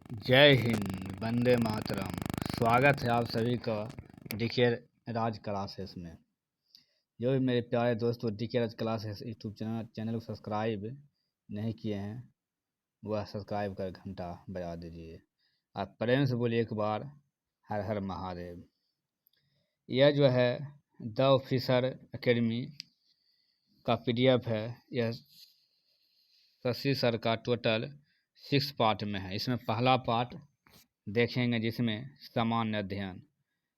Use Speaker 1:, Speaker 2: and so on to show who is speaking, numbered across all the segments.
Speaker 1: जय हिंद, वंदे मातरम। स्वागत है आप सभी का डीके राज क्लासेस में। जो भी मेरे प्यारे दोस्तों डीके राज क्लासेस यूट्यूब चैनल को सब्सक्राइब नहीं किए हैं वह सब्सक्राइब कर घंटा बजा दीजिए। आप प्रेम से बोलिए एक बार हर हर महादेव। यह जो है द ऑफिसर एकेडमी का PDF है। यह शशि सर का टोटल 6 पार्ट में है। इसमें पहला पार्ट देखेंगे जिसमें सामान्य अध्ययन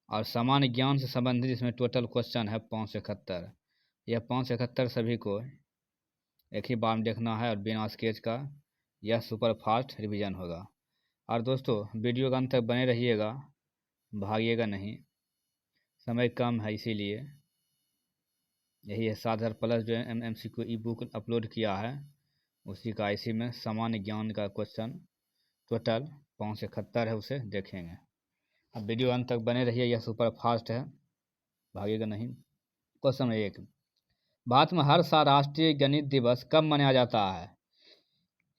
Speaker 1: और सामान्य ज्ञान से संबंधित इसमें टोटल क्वेश्चन है 571। यह 571 सभी को एक ही बार में देखना है और बिना स्केच का यह सुपर फास्ट रिवीजन होगा। और दोस्तों वीडियो का अंत तक बने रहिएगा, भागिएगा नहीं, समय कम है इसीलिए। यही है 7000+ जो MCQ ई बुक अपलोड किया है उसी का इसी में सामान्य ज्ञान का क्वेश्चन टोटल 571 है, उसे देखेंगे। अब वीडियो अंत तक बने रहिए, यह सुपर फास्ट है, भागिएगा नहीं। क्वेश्चन 1, भारत में हर साल राष्ट्रीय गणित दिवस कब मनाया जाता है?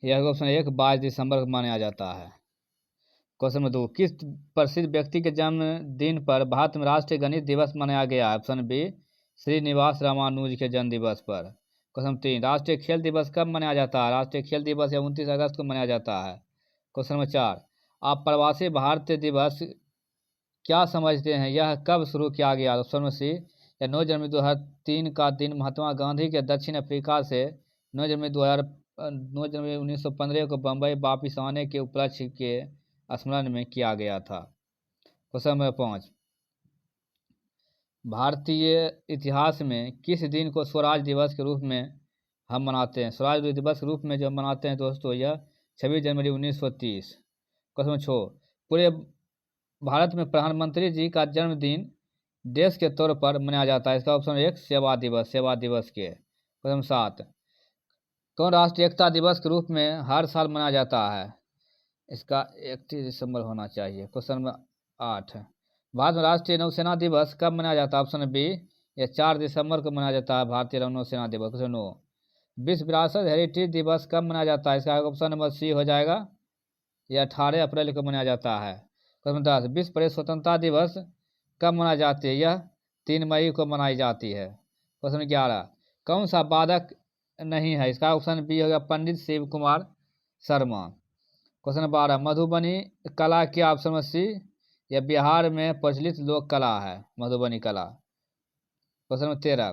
Speaker 1: यह क्वेश्चन 1 22 दिसंबर को मनाया जाता है। क्वेश्चन 2, किस प्रसिद्ध व्यक्ति के जन्मदिन पर भारत में राष्ट्रीय गणित दिवस मनाया गया है? ऑप्शन बी श्रीनिवास रामानुज के जन्म दिवस पर। क्वेश्चन 3, राष्ट्रीय खेल दिवस कब मनाया जाता है? राष्ट्रीय खेल दिवस या 29 अगस्त को मनाया जाता है। क्वेश्चन 4, आप प्रवासी भारतीय दिवस क्या समझते हैं? यह कब शुरू किया गया? ऑप्शन सी, यह 9 जनवरी 2003 का दिन महात्मा गांधी के दक्षिण अफ्रीका से 9 जनवरी 1915 को बम्बई वापिस आने के उपलक्ष्य के स्मरण में किया गया था। क्वेश्चन नंबर 5, भारतीय इतिहास में किस दिन को स्वराज दिवस के रूप में हम मनाते हैं? स्वराज दिवस के रूप में जो मनाते हैं दोस्तों यह 26 जनवरी 1930। क्वेश्चन 6, पूरे भारत में प्रधानमंत्री जी का जन्मदिन देश के तौर पर मनाया जाता है। इसका ऑप्शन 1 सेवा दिवस के। क्वेश्चन 7, कौन राष्ट्रीय एकता दिवस के रूप में हर साल मनाया जाता है? इसका 31 दिसंबर होना चाहिए। क्वेश्चन नंबर 8, भारत में राष्ट्रीय नौसेना दिवस कब मनाया जाता है? ऑप्शन बी, यह 4 दिसंबर को मनाया जाता है भारतीय नौसेना दिवस। क्वेश्चन 9, विश्व विरासत हेरिटेज दिवस कब मनाया जाता है? इसका ऑप्शन नंबर सी हो जाएगा, यह 18 अप्रैल को मनाया जाता है। क्वेश्चन 10, विश्व प्रेस स्वतंत्रता दिवस कब मनाई जाती है? यह 3 मई को मनाई जाती है। क्वेश्चन 11, कौन सा वादक नहीं है? इसका ऑप्शन बी होगा पंडित शिव कुमार शर्मा। क्वेश्चन 12, मधुबनी कला क्या? ऑप्शन सी, यह बिहार में प्रचलित लोक कला है मधुबनी कला। क्वेश्चन नंबर 13,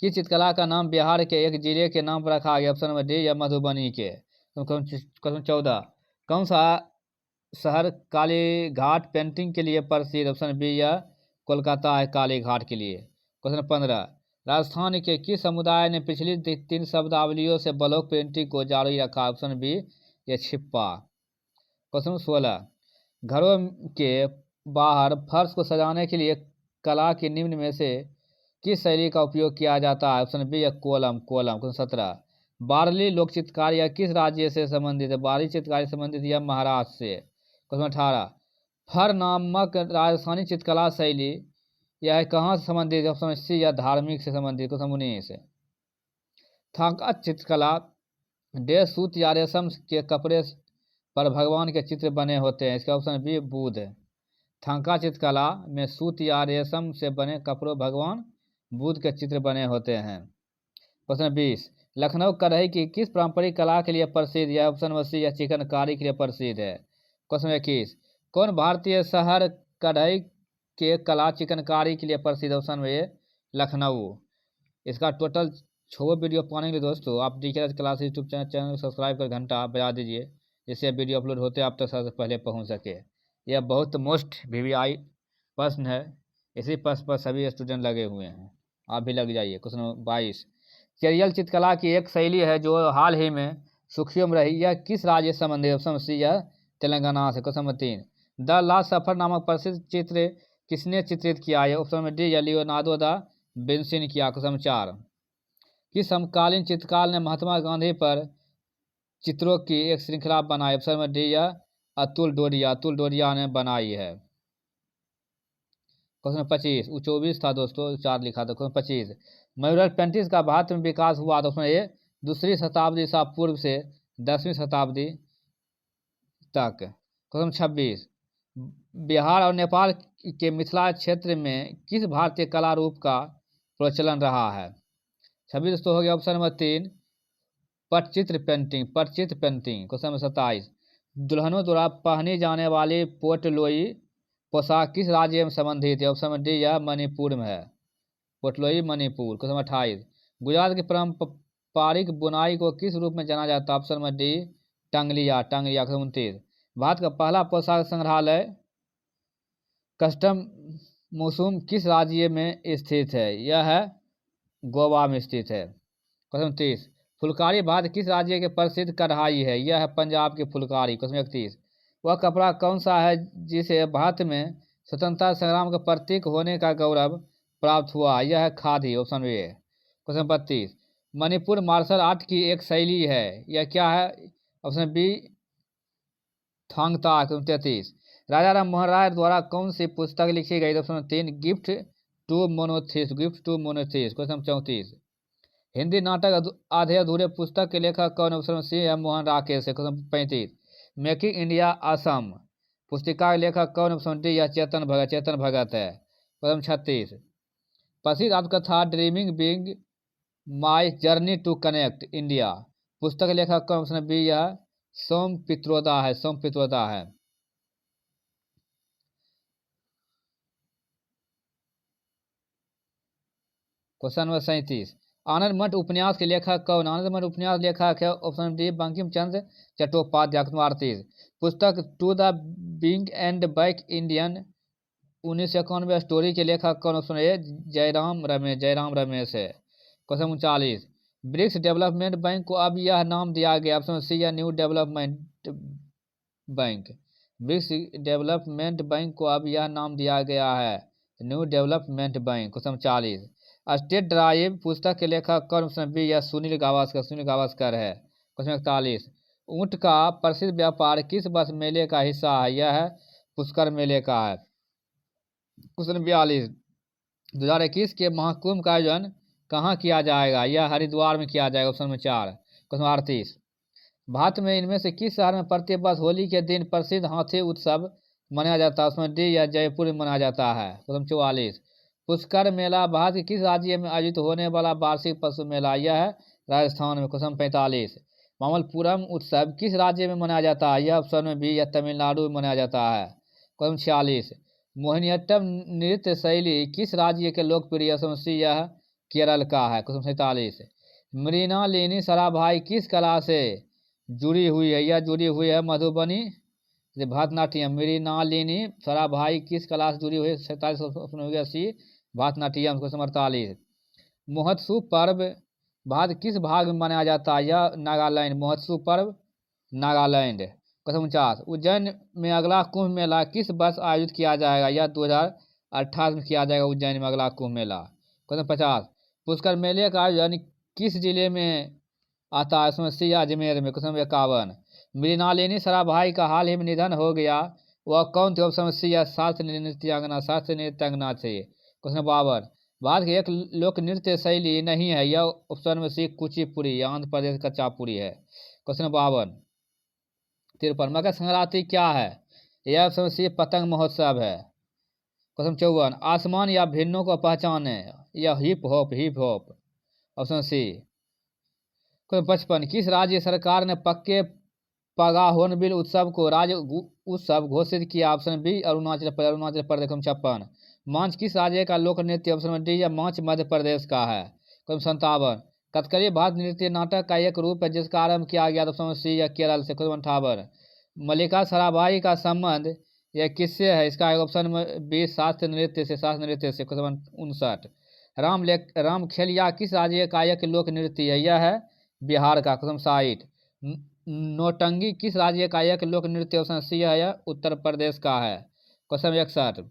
Speaker 1: किस चित्रकला का नाम बिहार के एक जिले के नाम पर रखा गया? ऑप्शन नंबर डी, या मधुबनी के। क्वेश्चन 14, कौन सा शहर काली घाट पेंटिंग के लिए प्रसिद्ध? ऑप्शन बी, या कोलकाता है काली घाट के लिए। क्वेश्चन 15, राजस्थान के किस समुदाय ने पिछली 3 शब्दावलियों से ब्लॉक पेंटिंग को जारी रखा? ऑप्शन बी, यह छिप्पा। क्वेश्चन 16, घरों के बाहर फर्श को सजाने के लिए कला की निम्न में से किस शैली का उपयोग किया जाता है? ऑप्शन बी, या कोलम। क्वेश्चन 17, बारली लोक चित्रकारी यह किस राज्य से संबंधित है? बारली चित्रकारी संबंधित यह महाराष्ट्र से। क्वेश्चन 18, फर नामक राजस्थानी चित्रकला शैली यह कहाँ से संबंधित है? ऑप्शन सी, या धार्मिक से संबंधित। क्वेश्चन 19, थांका चित्रकला डे सूत या रेशम के कपड़े पर भगवान के चित्र बने होते हैं। इसका ऑप्शन बी, बुध। थांका चित्रकला में सूत या रेशम से बने कपड़ों भगवान बुध के चित्र बने होते हैं। क्वेश्चन 20, लखनऊ कढ़ाई की किस पारंपरिक कला के लिए प्रसिद्ध है? ऑप्शन सी, या चिकनकारी के लिए प्रसिद्ध है। क्वेश्चन 21, कौन भारतीय शहर कढ़ाई के कला चिकनकारी के लिए प्रसिद्ध? Option A, Lucknow. इसका टोटल 6 वीडियो पाने के लिए दोस्तों आप डीके क्लास यूट्यूब चैनल को सब्सक्राइब कर घंटा बजा दीजिए, जिससे वीडियो अपलोड होते आप तक सबसे पहले पहुंच सके। यह बहुत मोस्ट VVI प्रश्न है, इसी प्रश्न पर सभी स्टूडेंट लगे हुए हैं, आप भी लग जाइए। क्वेश्चन 22, चेरियल चित्रकला की एक शैली है जो हाल ही में सुर्खियों में रही, यह किस राज्य से संबंधित? ऑप्शन सी, या तेलंगाना से। क्वेश्चन नंबर 3, द लास्ट सफर नामक प्रसिद्ध चित्र किसने चित्रित किया है? ऑप्शन नंबर डी, या लियोनार्डो दा विंसी ने किया। क्वेश्चन नंबर 4, किस समकालीन चित्रकार ने महात्मा गांधी पर चित्रों की एक श्रृंखला बनाई? ऑप्शन नंबर डी, या अतुल डोडिया ने बनाई है। क्वेश्चन 25, 24 था दोस्तों, 4 लिखा था। क्वेश्चन 25, म्यूरल पेंटिंग का भारत में विकास हुआ? ऑप्शन ए, 2री शताब्दी ईसा पूर्व से 10वीं शताब्दी तक। क्वेश्चन 26, बिहार और नेपाल के मिथिला क्षेत्र में किस भारतीय कला रूप का प्रचलन रहा है? 26 दोस्तों हो गया option number 3 Patachitra painting. Patachitra painting. Question number 27, दुल्हनों द्वारा पहनी जाने वाली पोटलोई पोशाक किस राज्य में संबंधित है? ऑप्शन नंबर डी यह मणिपुर में है। पोटलोई मणिपुर। क्वेश्चन नंबर 28, गुजरात की पारंपरिक बुनाई को किस रूप में जाना जाता है? ऑप्शन नंबर डी टंगलिया। टंगलिया। क्वेश्चन 29, भारत का पहला पोशाक संग्रहालय कस्टम म्यूजियम किस राज्य में स्थित है? यह है गोवा में स्थित है। क्वेश्चन 30, फुलकारी भारत किस राज्य के प्रसिद्ध कढ़ाई है? यह है पंजाब की फुलकारी। क्वेश्चन 31, वह कपड़ा कौन सा है जिसे भारत में स्वतंत्रता संग्राम का प्रतीक होने का गौरव प्राप्त हुआ? यह है khadi. Option A. Question 32, Manipur martial art की एक शैली है, यह क्या है? Option B Thangta. Question 33, Raja Ram Mohan Roy द्वारा कौन सी पुस्तक लिखी गई? Option 3 gift to monotheists. Gift to monotheists. Question 34, Hindi नाटक आधे अधूरे पुस्तक के लेखक कौन? ऑप्शन सी है मोहन राकेश है। क्वेश्चन 35, मेकिंग इंडिया असम पुस्तिका के लेखक कौन? ऑप्शन डी यह चेतन भगत। चेतन भगत है। क्वेश्चन 36, प्रसिद्ध आत्मकथा dreaming big my journey to connect India पुस्तक के लेखक कौन? ऑप्शन बी यह सोम पित्रोदा है। सोम पित्रोदा है। क्वेश्चन नंबर 37, आनंद मठ उपन्यास के लेखक कौन? आनंद मठ उपन्यास लेखक है ऑप्शन डी बंकिम चंद्र चट्टोपाध्याय। 38, पुस्तक to the big end back Indian 1991 story के लेखक कौन? Option A Jairam Ramesh. जयराम रमेश है। क्वेश्चन 39, ब्रिक्स डेवलपमेंट बैंक को अब यह नाम दिया गया? ऑप्शन सी या new development bank. BRICS development bank को अब यह नाम दिया गया है new development bank. Question 40, state drive पुस्तक के लेखक कौन? ऑप्शन बी या सुनील गावस्कर। सुनील गावस्कर है। क्वेश्चन 41, ऊंट का प्रसिद्ध व्यापार किस वर्ष मेले का हिस्सा है? यह है पुष्कर मेले का है। क्वेश्चन 42, 2021 के महाकुंभ का आयोजन कहाँ किया जाएगा? यह हरिद्वार में किया जाएगा। Option number 4। क्वेश्चन 38, भारत में इनमें से किस शहर में प्रति वर्ष होली के दिन प्रसिद्ध हाथी उत्सव मनाया जाता है? उसमें डी या जयपुर में मनाया जाता है। क्वेश्चन 44, पुष्कर मेला भारत के किस राज्य में आयोजित होने वाला वार्षिक पशु मेला? यह है राजस्थान में। क्वेश्चन 45, मामल्लपुरम उत्सव किस राज्य में मनाया जाता है? यह ऑप्शन में बी या तमिलनाडु में मनाया जाता है। क्वेश्चन 46, मोहिनीअट्टम नृत्य शैली किस राज्य के लोकप्रिय? ऑप्शन सी यह केरल का है। क्वेश्चन 47, मृणालिनी साराभाई किस कला से जुड़ी हुई है? यह जुड़ी हुई है मधुबनी भरतनाट्यम। मृणालिनी साराभाई किस कला से जुड़ी हुई है? 47 ऑप्शन हो गया सी भरतनाट्यम। क्वेश्चन 48, महोत्सव पर्व भारत किस भाग में मनाया जाता है? यह नागालैंड। महोत्सव पर्व नागालैंड। क्वेश्चन 49, उज्जैन में अगला कुंभ मेला किस वर्ष आयोजित किया जाएगा? यह 2018 में किया जाएगा उज्जैन में अगला कुंभ मेला। क्वेश्चन 50, पुष्कर मेले का आयोजन किस जिले में आता है? उसमें सी अजमेर में। क्वेश्चन 51, मृणालिनी साराभाई का हाल ही में निधन हो गया, वह कौन थे? ऑप्शन सी या शास्त्रीय नृत्यांगना। शास्त्रीय नृत्यांगना थे। क्वेश्चन 52, भारत की एक लोक नृत्य शैली नहीं है, यह ऑप्शन में सी कुचिपुड़ी आंध्र प्रदेश का चापुड़ी है। क्वेश्चन 52, 53, मकर संक्रांति क्या है? यह ऑप्शन सी पतंग महोत्सव है। क्वेश्चन 54, आसमान या भिन्नों को पहचाने? यह hip hop. Hip hop option C. Question 55, किस राज्य सरकार ने पक्के पगा हॉर्नबिल उत्सव को राज्य उत्सव घोषित किया? Option B Arunachal Pradesh. Arunachal Pradesh. Question 56, मांझ किस राज्य का लोक नृत्य? ऑप्शन डी या मांझ मध्य प्रदेश का है। क्वेश्चन 57, कथकली भारत नृत्य नाटक का एक रूप है जिसका आरंभ किया गया? ऑप्शन सी या केरल से। क्वेश्चन 58, मल्लिका साराभाई का संबंध यह किससे है? इसका ऑप्शन बी शास्त्रीय नृत्य से। शास्त्रीय नृत्य से। क्वेश्चन 59, राम खेलिया किस राज्य का एक लोक नृत्य है? यह है बिहार का। क्वेश्चन 60, नौटंकी किस राज्य का एक लोक नृत्य? ऑप्शन सी है यह उत्तर प्रदेश का है। क्वेश्चन 61,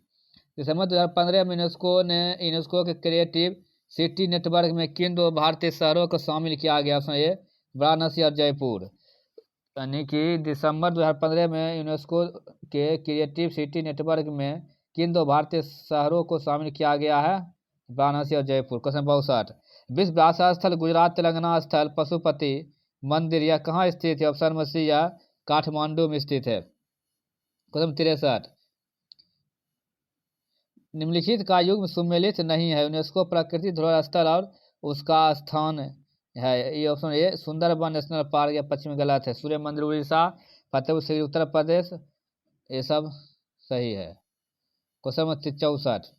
Speaker 1: दिसंबर 2015 में यूनेस्को के क्रिएटिव सिटी नेटवर्क में किन दो भारतीय शहरों को शामिल किया गया? ऑप्शन ए वाराणसी और जयपुर। यानी कि दिसंबर 2015 में यूनेस्को के क्रिएटिव सिटी नेटवर्क में किन दो भारतीय शहरों को शामिल किया गया है? वाराणसी और जयपुर। क्वेश्चन 62, विश्व विरासत स्थल गुजरात तेलंगाना स्थल पशुपति मंदिर यह कहाँ स्थित है? ऑप्शन में सी या काठमांडू में स्थित है। क्वेश्चन 63, निम्नलिखित का युग्म सुमेलित नहीं है। यूनेस्को प्राकृतिक धरोहर स्थल और उसका स्थान है। ये option A Sundarban national park या पश्चिमी गलत है। सूर्य मंदिर उड़ीसा, फतेहपुर सीकरी उत्तर प्रदेश, ये सब सही है। क्वेश्चन नंबर 64,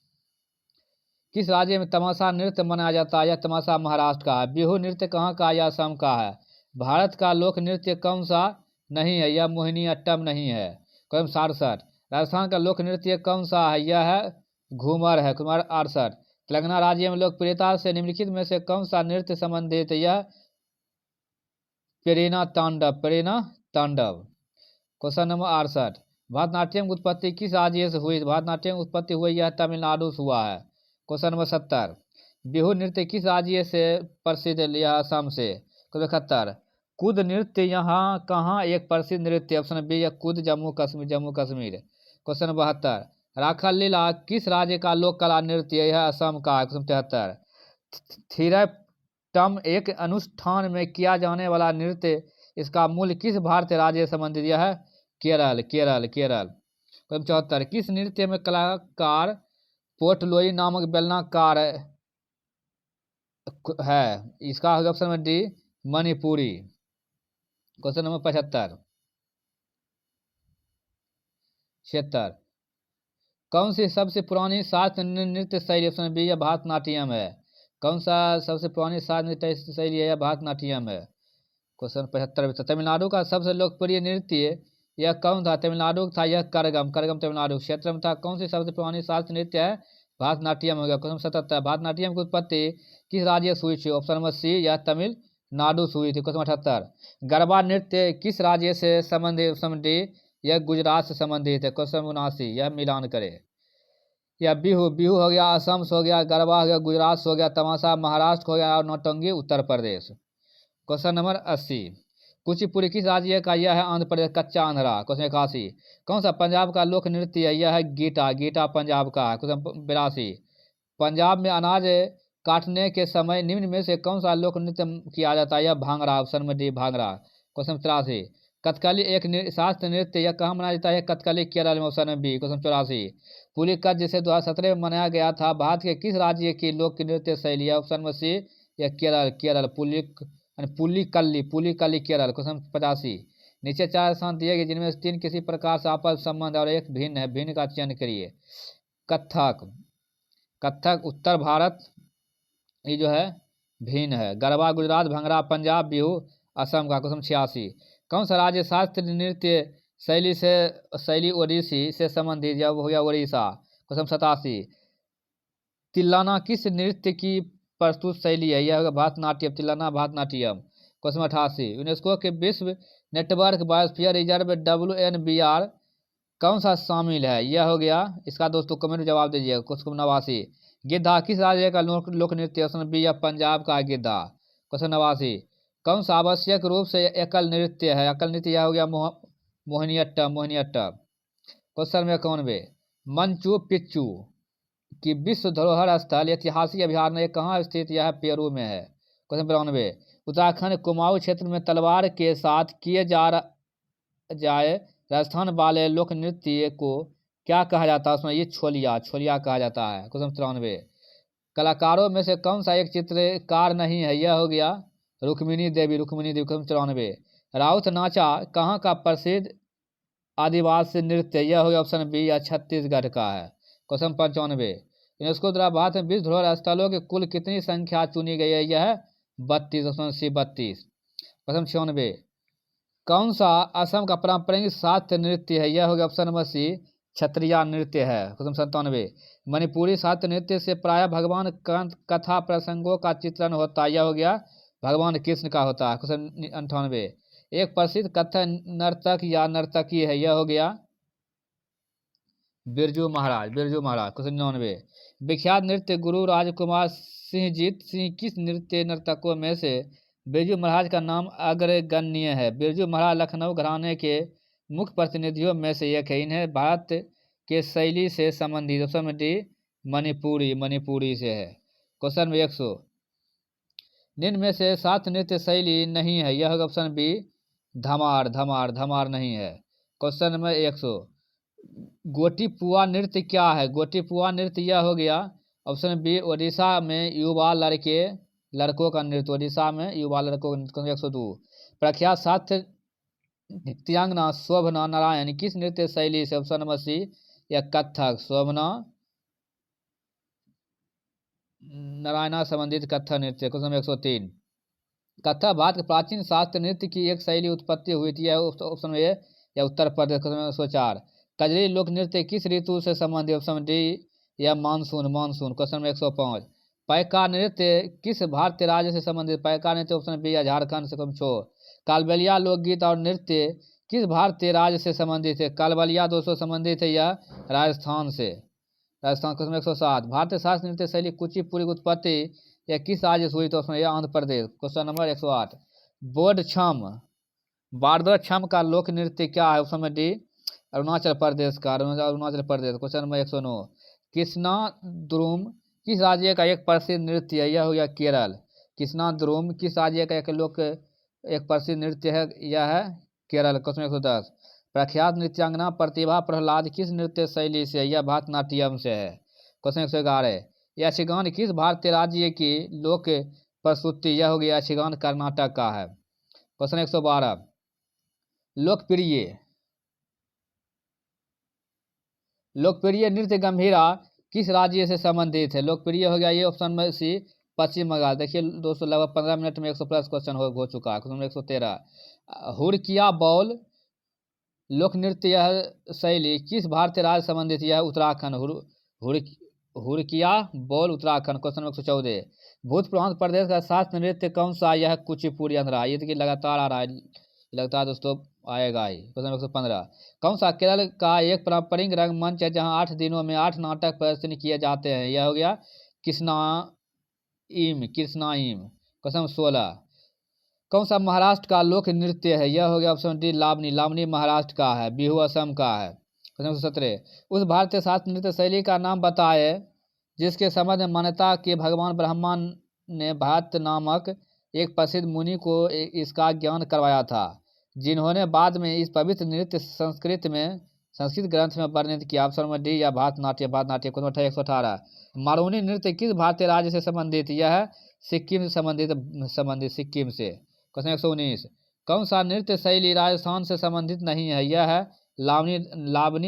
Speaker 1: किस राज्य में तमाशा नृत्य मनाया जाता है? यह तमाशा महाराष्ट्र का है। बिहू नृत्य कहाँ का? यह असम का है। भारत का लोक नृत्य कौन सा नहीं है? यह मोहिनी अट्टम नहीं है। क्वेश्चन 67, राजस्थान का लोक नृत्य कौन सा है? यह है घूमर है। कुमार 68, तेलंगाना राज्य में लोकप्रियता से निम्नलिखित में से कौन सा नृत्य संबंधित? यह पेरीना तांडव, पेरीना तांडव। क्वेश्चन नंबर 68, भारतनाट्यम की उत्पत्ति किस राज्य से हुई? भारतनाट्यम की उत्पत्ति हुई यह तमिलनाडु से हुआ है। क्वेश्चन नंबर 70, बिहू नृत्य किस राज्य से प्रसिद्ध? यह असम से। क्वेश्चन 71, कुद नृत्य यहाँ कहाँ एक प्रसिद्ध नृत्य? ऑप्शन बी है कुद, जम्मू कश्मीर, जम्मू कश्मीर। क्वेश्चन नंबर 72, राखल लीला किस राज्य का लोक कला नृत्य? यह असम का है। क्वेश्चन 73, थिरपटम एक अनुष्ठान में किया जाने वाला नृत्य, इसका मूल किस भारतीय राज्य से संबंधित? यह है केरल, केरल, केरल। क्वेश्चन 74, किस नृत्य में कलाकार पोटलोई नामक बेलनाकार है? इसका ऑप्शन में डी मणिपुरी। क्वेश्चन नंबर 75, 76, कौन सी सबसे पुरानी शास्त्रीय नृत्य शैली? ऑप्शन बी या भारतनाट्यम है। कौन सा सबसे पुरानी शास्त्रीय नृत्य शैली है? या भारतनाट्यम है। क्वेश्चन 75, तमिलनाडु का सबसे लोकप्रिय नृत्य यह कौन था? तमिलनाडु था यह करगम, करगम तमिलनाडु क्षेत्र में था। कौन सी सबसे पुरानी शास्त्रीय नृत्य है? भारतनाट्यम हो गया। क्वेश्चन 77, भारतनाट्यम की उत्पत्ति किस राज्य से हुई थी? ऑप्शन नंबर सी यह तमिलनाडु से हुई थी। क्वेश्चन 78, गरबा नृत्य किस राज्य से संबंधित? ऑप्शन डी यह गुजरात से संबंधित है। क्वेश्चन 79, यह मिलान करे। या बिहू, बिहू हो गया असम से हो गया, गरबा हो गया गुजरात से हो गया, तमाशा महाराष्ट्र हो गया और नौटंकी उत्तर प्रदेश। क्वेश्चन नंबर 80, कुचिपुड़ी किस राज्य का? यह है आंध्र प्रदेश, कच्चा आंध्रा। क्वेश्चन 81, कौन सा पंजाब का लोक नृत्य है? यह है गीटा, गीटा पंजाब का है। क्वेश्चन 82, पंजाब में अनाज काटने के समय निम्न में से कौन सा लोक नृत्य किया जाता है? यह भांगड़ा, ऑप्शन में डी भांगड़ा। क्वेश्चन 83, कथकली एक शास्त्रीय नृत्य यह कहाँ मनाया जाता है? कथकली केरल में, ऑप्शन में बी। क्वेश्चन 84, पुलिकत जिसे 2017 में मनाया गया था, भारत के किस राज्य की लोक नृत्य शैली है? ऑप्शन में सी यह केरल, केरल पुलिकल्ली, पुलिकल्ली केरल। क्वेश्चन 85, नीचे 4 स्थान दिए गए जिनमें से 3 किसी प्रकार से आपस संबंध और एक भिन्न है, भिन्न का चयन करिए। कथक, कथक उत्तर भारत, ये जो है भिन्न है। गरबा गुजरात, भंगड़ा पंजाब, बिहू असम का। क्वेश्चन 86, कौन सा राज्य शास्त्रीय नृत्य शैली ओडिसी से संबंधित? जब हो गया उड़ीसा। क्वेश्चन 87, तिल्लाना किस नृत्य की प्रस्तुत शैली है? यह होगा भारतनाट्यम, तिल्लाना भारतनाट्यम। क्वेश्चन 88, यूनेस्को के विश्व नेटवर्क बायोस्फीयर रिजर्व WNBR कौन सा शामिल है? यह हो गया, इसका दोस्तों कमेंट जवाब दीजिएगा। क्वेश्चन 89, गिद्धा किस राज्य का लोक नृत्य? ऑप्शन बी या पंजाब का गिद्धा। क्वेश्चन 89, कौन सा आवश्यक रूप से एकल नृत्य है? एकल नृत्य यह हो गया मोहिनीअट्टम, मोहिनीअट्टम। क्वेश्चन 91, मंचू पिच्चू की विश्व धरोहर स्थल ऐतिहासिक अभयारण्य कहाँ स्थित? यह पेरू में है। क्वेश्चन 92, उत्तराखंड कुमाऊं क्षेत्र में तलवार के साथ किए जाए राजस्थान वाले लोक नृत्य को क्या कहा जाता है? उसमें ये छोलिया, छोलिया कहा जाता है। क्वेश्चन 93, कलाकारों में से कौन सा एक चित्रकार नहीं है? यह हो गया रुक्मिणी देवी, रुक्मिणी देवी। क्वेश्चन 94, राउत नाचा कहाँ का प्रसिद्ध आदिवासी नृत्य? यह हो गया ऑप्शन बी या छत्तीसगढ़ का है। क्वेश्चन 95, यूनेस्को द्वारा भारत में विश्व धरोहर स्थलों की कुल कितनी संख्या चुनी गई है? यह 32, ऑप्शन सी 32। क्वेश्चन 96, कौन सा असम का पारंपरिक शास्त्रीय नृत्य है? यह हो गया ऑप्शन नंबर सी क्षत्रिया नृत्य है। क्वेश्चन 97, मणिपुरी शास्त्रीय नृत्य से प्रायः भगवान कथा प्रसंगों का चित्रण होता है। यह हो गया भगवान कृष्ण का होता है। क्वेश्चन 98, एक प्रसिद्ध कथक नर्तक या नर्तकी है? यह हो गया बिरजू महाराज, बिरजू महाराज। क्वेश्चन 99, विख्यात नृत्य गुरु राजकुमार सिंहजीत सिंह किस नृत्य नर्तकों में से बिरजू महाराज का नाम अग्रगण्य है? बिरजू महाराज लखनऊ घराने के मुख्य प्रतिनिधियों में से एक है। इन्हें भारत के शैली से संबंधित ऑप्शन में डी मणिपुरी, मणिपुरी से है। क्वेश्चन 100, निम्न में से 7 नृत्य शैली नहीं है? यह होगा ऑप्शन बी धमार, धमार, धमार नहीं है। क्वेश्चन नंबर 100, गोटीपुआ नृत्य क्या है? गोटीपुआ नृत्य यह हो गया ऑप्शन बी ओडिशा में युवा लड़कों का नृत्य। ओडिशा में युवा लड़कों का नृत्य। 102 प्रख्यात शास्त्र नृत्यांगना शोभना नारायण किस नृत्य शैली से? ऑप्शन नंबर सी या कथक। शोभना नारायणा संबंधित कथक नृत्य। क्वेश्चन नंबर 103 कथक भारत के प्राचीन शास्त्र नृत्य की एक शैली उत्पत्ति हुई थी। ऑप्शन ए या उत्तर प्रदेश। क्वेश्चन नंबर 104 कजरी लोक नृत्य किस ऋतु से संबंधित? ऑप्शन डी या मानसून। क्वेश्चन नंबर 105 पैका नृत्य किस भारतीय राज्य से संबंधित? पैका नृत्य ऑप्शन बी या झारखंड से। कम छो कालबलिया लोकगीत और नृत्य किस भारतीय राज्य से संबंधित है? कालबलिया दोस्तों संबंधित है या राजस्थान से। राजस्थान। क्वेश्चन 107 भारतीय शास्त्र नृत्य शैली कुचिपुड़ी की उत्पत्ति या किस राज्य से हुई? तो option A Andhra Pradesh. Question number 108 board छम बारदो छम का लोक नृत्य क्या है? ऑप्शन डी अरुणाचल प्रदेश का। अरुणाचल प्रदेश। क्वेश्चन नंबर 109 कृष्णा द्रुम किस राज्य का एक प्रसिद्ध नृत्य है? यह हो गया केरल। कृष्णा द्रुम किस राज्य का एक प्रसिद्ध नृत्य है? यह है केरल। क्वेश्चन 110 प्रख्यात नृत्यांगना प्रतिभा प्रहलाद किस नृत्य शैली से? यह भरतनाट्यम से है। क्वेश्चन 111 यक्षगान किस भारतीय राज्य की लोक प्रस्तुति? यह हो गया यक्षगान कर्नाटक का है। क्वेश्चन 112 लोकप्रिय नृत्य गंभीरा किस राज्य से संबंधित है? लोकप्रिय हो गया ये ऑप्शन में सी पश्चिम बंगाल। देखिए दोस्तों लगभग 15 मिनट में 100 प्लस क्वेश्चन हो चुका है। क्वेश्चन 113 हुड़किया बॉल लोक नृत्य यह शैली किस भारतीय राज्य संबंधित? यह उत्तराखंड। हुड़किया बॉल उत्तराखंड। क्वेश्चन 114 भूतपूर्व आंध्र प्रदेश का शास्त्र नृत्य कौन सा? यह कुचिपुड़ी आंध्रा। ये देखिए लगातार आ रहा है, लगता है दोस्तों आएगा ही। क्वेश्चन 115 कौन सा केरल का एक पारंपरिक रंगमंच है जहां 8 दिनों में 8 नाटक प्रदर्शन किए जाते हैं? यह हो गया कृष्णाइम। क्वेश्चन 16 कौन सा महाराष्ट्र का लोक नृत्य है? यह हो गया ऑप्शन डी लावनी। लावनी महाराष्ट्र का है। बिहू असम का है। क्वेश्चन 117 उस भारतीय शास्त्र नृत्य शैली का नाम बताए जिसके संबंध में मान्यता कि भगवान ब्रह्मा ने भरत नामक एक प्रसिद्ध मुनि को इसका ज्ञान करवाया था, जिन्होंने बाद में इस पवित्र नृत्य संस्कृत ग्रंथ में वर्णित किया। ऑप्शन नंबर डी या भारतनाट्यम। 118 मारूनी नृत्य किस भारतीय राज्य से संबंधित? यह है सिक्किम से संबंधित सिक्किम से। क्वेश्चन 119 कौन सा नृत्य शैली राजस्थान से संबंधित नहीं है? यह है लावनी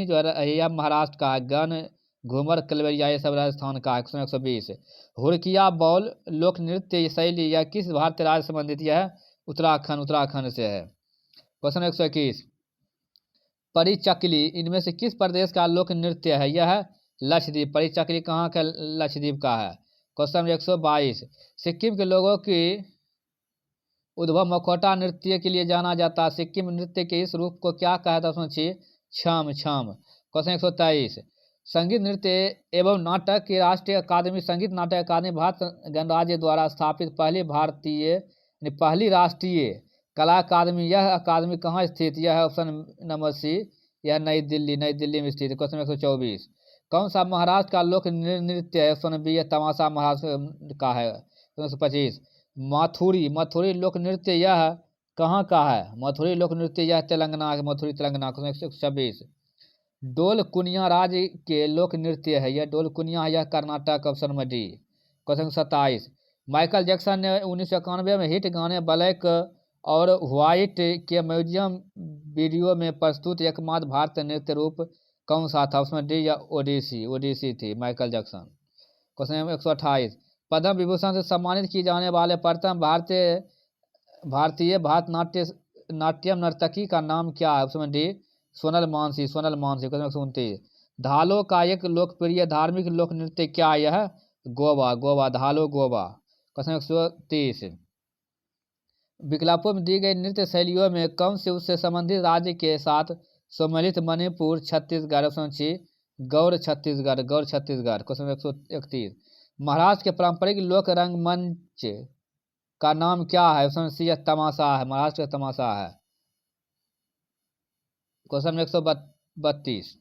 Speaker 1: जो है यह महाराष्ट्र का है। गन घूमर कलवरिया ये सब राजस्थान का है। क्वेश्चन 120 हुड़किया बॉल लोक नृत्य शैली यह किस भारतीय राज्य से संबंधित? यह उत्तराखंड से है। क्वेश्चन 121 परिचकली इनमें से किस प्रदेश का लोक नृत्य है? यह है लक्षद्वीप। परिचकली कहाँ का? लक्षद्वीप का है। क्वेश्चन 122 सिक्किम के लोगों की उद्भव मखौटा नृत्य के लिए जाना जाता है। सिक्किम नृत्य के इस रूप को क्या कहा था? छम। क्वेश्चन 123 संगीत नृत्य एवं नाटक की राष्ट्रीय अकादमी संगीत नाटक अकादमी भारत गणराज्य द्वारा स्थापित पहली राष्ट्रीय कला अकादमी। यह अकादमी कहाँ स्थित? यह है ऑप्शन नंबर सी यह नई दिल्ली में स्थित है। क्वेश्चन 124 कौन सा महाराष्ट्र का लोक नृत्य है? ऑप्शन बी है तमाशा महाराष्ट्र का है। क्वेश्चन 125 मथुरी लोक नृत्य यह कहाँ का है? मथुरी लोक नृत्य यह तेलंगाना है। मथुरी तेलंगाना। क्वेश्चन 126 डोल कुनिया राज्य के लोक नृत्य है। यह डोल कुनिया यह Karnataka. Option number D. Question 27 Michael Jackson ने 1991 में हिट गाने ब्लैक और व्हाइट के म्यूजियम वीडियो में प्रस्तुत एकमात्र भारतीय नृत्य रूप कौन सा था? उसमें डी या ओडिसी थी Michael Jackson. Question 128 Padma Vibhushan से सम्मानित किए जाने वाले प्रथम भारतीय नाट्यम नर्तकी का नाम क्या है? उसमें डी सोनल मानसी। क्वेश्चन 129 धालो का एक लोकप्रिय धार्मिक लोक नृत्य क्या? यह गोवा धालो गोवा। क्वेश्चन 130 विकल्पों में दी गई नृत्य शैलियों में कौन से उससे संबंधित राज्य के साथ सम्मिलित? Manipur Chhattisgarh. Option C Gaur Chhattisgarh. Question 131 Maharashtra के पारंपरिक लोक रंगमंच का नाम क्या है? ऑप्शन सी तमाशा है। महाराष्ट्र का तमाशा है। क्वेश्चन 132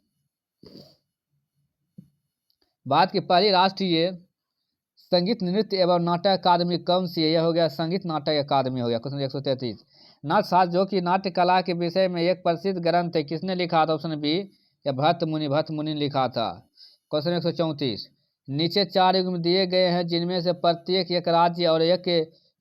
Speaker 1: भारत की पहली राष्ट्रीय संगीत नृत्य एवं नाटक अकादमी कौन सी है? यह हो गया संगीत नाटक अकादमी हो गया। क्वेश्चन 133 नाट्यशास्त्र जो कि नाट्य कला के विषय में एक प्रसिद्ध ग्रंथ है किसने लिखा था? ऑप्शन बी या भट्ट मुनि ने लिखा था। क्वेश्चन 134, नीचे 4 युग्म दिए गए हैं जिनमें से प्रत्येक एक राज्य और एक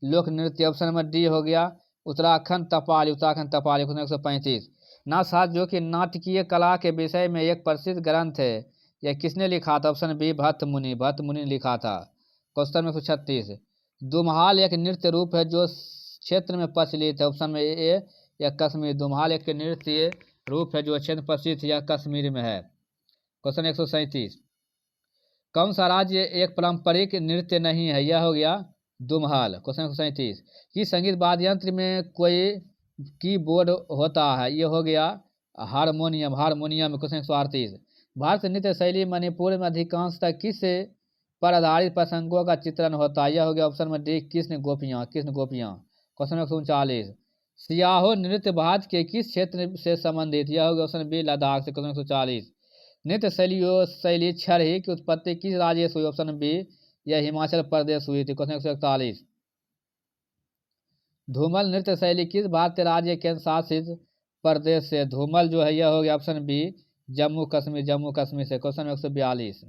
Speaker 1: लोक नृत्य। ऑप्शन नंबर डी हो गया उत्तराखंड तपाली। क्वेश्चन 135, नाथ जो कि नाटकीय कला के विषय में एक प्रसिद्ध ग्रंथ है, यह किसने लिखा था? ऑप्शन बी भट्ट मुनि ने लिखा था। क्वेश्चन 136, दुम्हाल एक नृत्य रूप है जो क्षेत्र में प्रचलित है। ऑप्शन में ए या कश्मीर। दुम्हाल एक नृत्य रूप है जो क्षेत्र प्रचलित या कश्मीर में है। क्वेश्चन 137, कौन सा राज्य एक पारंपरिक नृत्य नहीं है? यह हो गया दुम्हाल। क्वेश्चन 137, कि संगीत वाद्य यंत्र में कोई कीबोर्ड होता है? यह हो गया हारमोनियम। क्वेश्चन 138, भारतीय नृत्य शैली मणिपुर में अधिकांशतः किस पर आधारित प्रसंगों का चित्रण होता है? यह हो गया ऑप्शन में डी कृष्ण गोपियाँ। क्वेश्चन 139, सियाहो नृत्य भारत के किस क्षेत्र से संबंधित? यह हो गया ऑप्शन बी लद्दाख से। क्वेश्चन 140, नृत्य शैली छरही की उत्पत्ति किस राज्य से हुई? ऑप्शन बी यह हिमाचल प्रदेश हुई थी। क्वेश्चन 141, धूमल नृत्य शैली किस भारतीय राज्य केंद्र शासित प्रदेश से? धूमल जो है यह हो गया ऑप्शन बी जम्मू कश्मीर से। क्वेश्चन 142,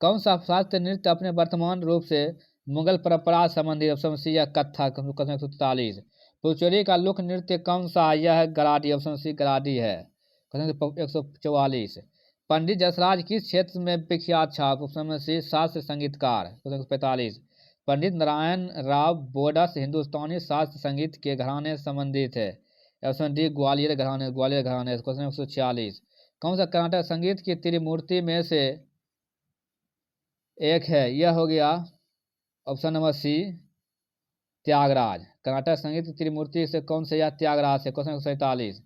Speaker 1: कौन सा शास्त्रीय नृत्य अपने वर्तमान रूप से मुगल परंपरा संबंधित? ऑप्शन सी या कथक। क्वेश्चन 143, पुचुरी का लोक नृत्य कौन सा? यह है गराडी। ऑप्शन सी गराडी है। क्वेश्चन 144, पंडित जसराज किस क्षेत्र में विख्यात छाप? ऑप्शन सी शास्त्रीय संगीतकार। क्वेश्चन 145, पंडित नारायण राव बोडस हिंदुस्तानी शास्त्रीय संगीत के घराने से संबंधित है। ऑप्शन डी ग्वालियर घराने। क्वेश्चन 146, कौन सा कर्नाटक संगीत की त्रिमूर्ति में से एक है? यह हो गया option number C Tyagaraja. Karnataka संगीत की त्रिमूर्ति से कौन से? या त्यागराज से। क्वेश्चन 147,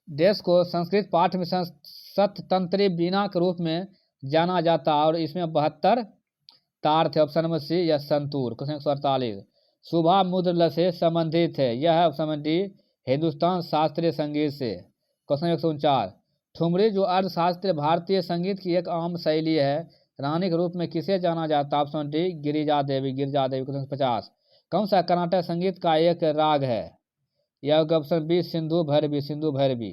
Speaker 1: देश को संस्कृत पाठ में सततंत्री बीना के रूप में जाना जाता और इसमें 72 तार थे। ऑप्शन नंबर सी या संतूर। क्वेश्चन 148, सुबह मुद्र से संबंधित है। यह है ऑप्शन डी हिंदुस्तान शास्त्रीय संगीत से। क्वेश्चन 149, ठुमरी जो अर्थशास्त्रीय भारतीय संगीत की एक आम शैली है, रानी के रूप में किसे जाना जाता? Option D Girija Devi. Question 50, कौन सा कर्नाटक संगीत का एक राग है? यह option B Sindhu Bhairavi.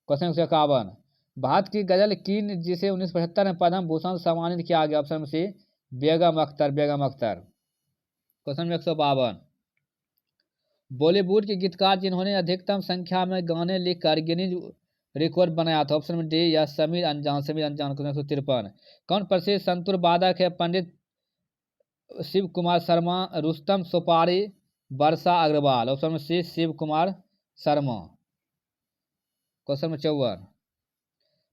Speaker 1: Question 151, Bharat की गजल कीन जिसे 1975 में पद्म भूषण सम्मानित किया गया? ऑप्शन सी बेगम अख्तर। क्वेश्चन 152, बॉलीवुड के गीतकार जिन्होंने अधिकतम संख्या में गाने लिखकर गिनीज रिकॉर्ड बनाया था? ऑप्शन डी या समीर अंजान। क्वेश्चन 153, कौन प्रसिद्ध संतूर वादक है? Pandit Shiv Kumar Sharma, Rustam Sopori, Varsha Agarwal. Option C Shiv Kumar Sharma. Question 54,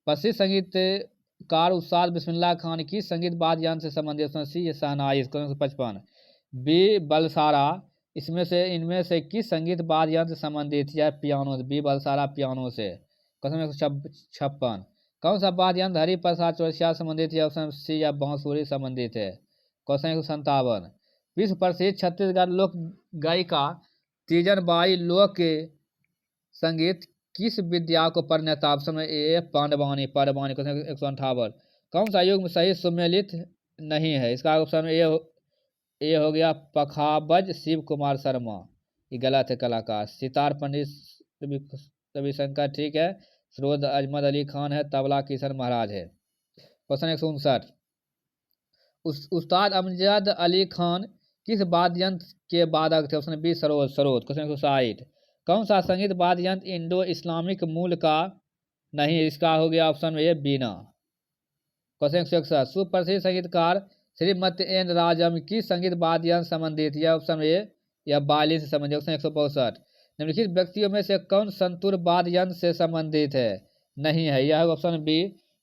Speaker 1: प्रसिद्ध संगीतकार उस्ताद बिस्मिल्लाह खान की संगीत वाद्य यंत्र से संबंधित? ऑप्शन सी ये शहनाई। क्वेश्चन 55, बी बलसारा इनमें से किस संगीत वाद्य यंत्र से संबंधित? या पियानो। बी बलसारा पियानो से। क्वेश्चन 156, कौन सा वाद्य यंत्र हरिप्रसाद चौरसिया संबंधित है? ऑप्शन सी या बांसुरी संबंधित है। क्वेश्चन 157, विश्व प्रसिद्ध छत्तीसगढ़ लोक गायिका तीजन बाई लोक संगीत किस विद्या को परिणता? ऑप्शन में ए पांडवानी। क्वेश्चन 158, कौन सा युग में सही सुमेलित नहीं है? इसका ऑप्शन ए हो गया पखाबज शिव कुमार शर्मा। ये गलत है कलाकार। सितार पंडित रविशंकर ठीक है। सरोद अजमद अली खान है। तबला किशन महाराज है। क्वेश्चन 159, उस्ताद अमजद अली खान किस वाद्य यंत्र के वादक थे? Option B sarod. क्वेश्चन 160, कौन सा संगीत वाद्य यंत्र इंडो इस्लामिक मूल का नहीं? इसका हो गया ऑप्शन में ये बीना। क्वेश्चन 161, सुप्रसिद्ध संगीतकार श्रीमती एन राजम की संगीत वाद्य यंत्र संबंधित? यह ऑप्शन ए या बायलिन से संबंधित। क्वेश्चन 162, निम्नलिखित व्यक्तियों में से कौन संतूर वाद्य यंत्र से संबंधित है? नहीं है। यह ऑप्शन बी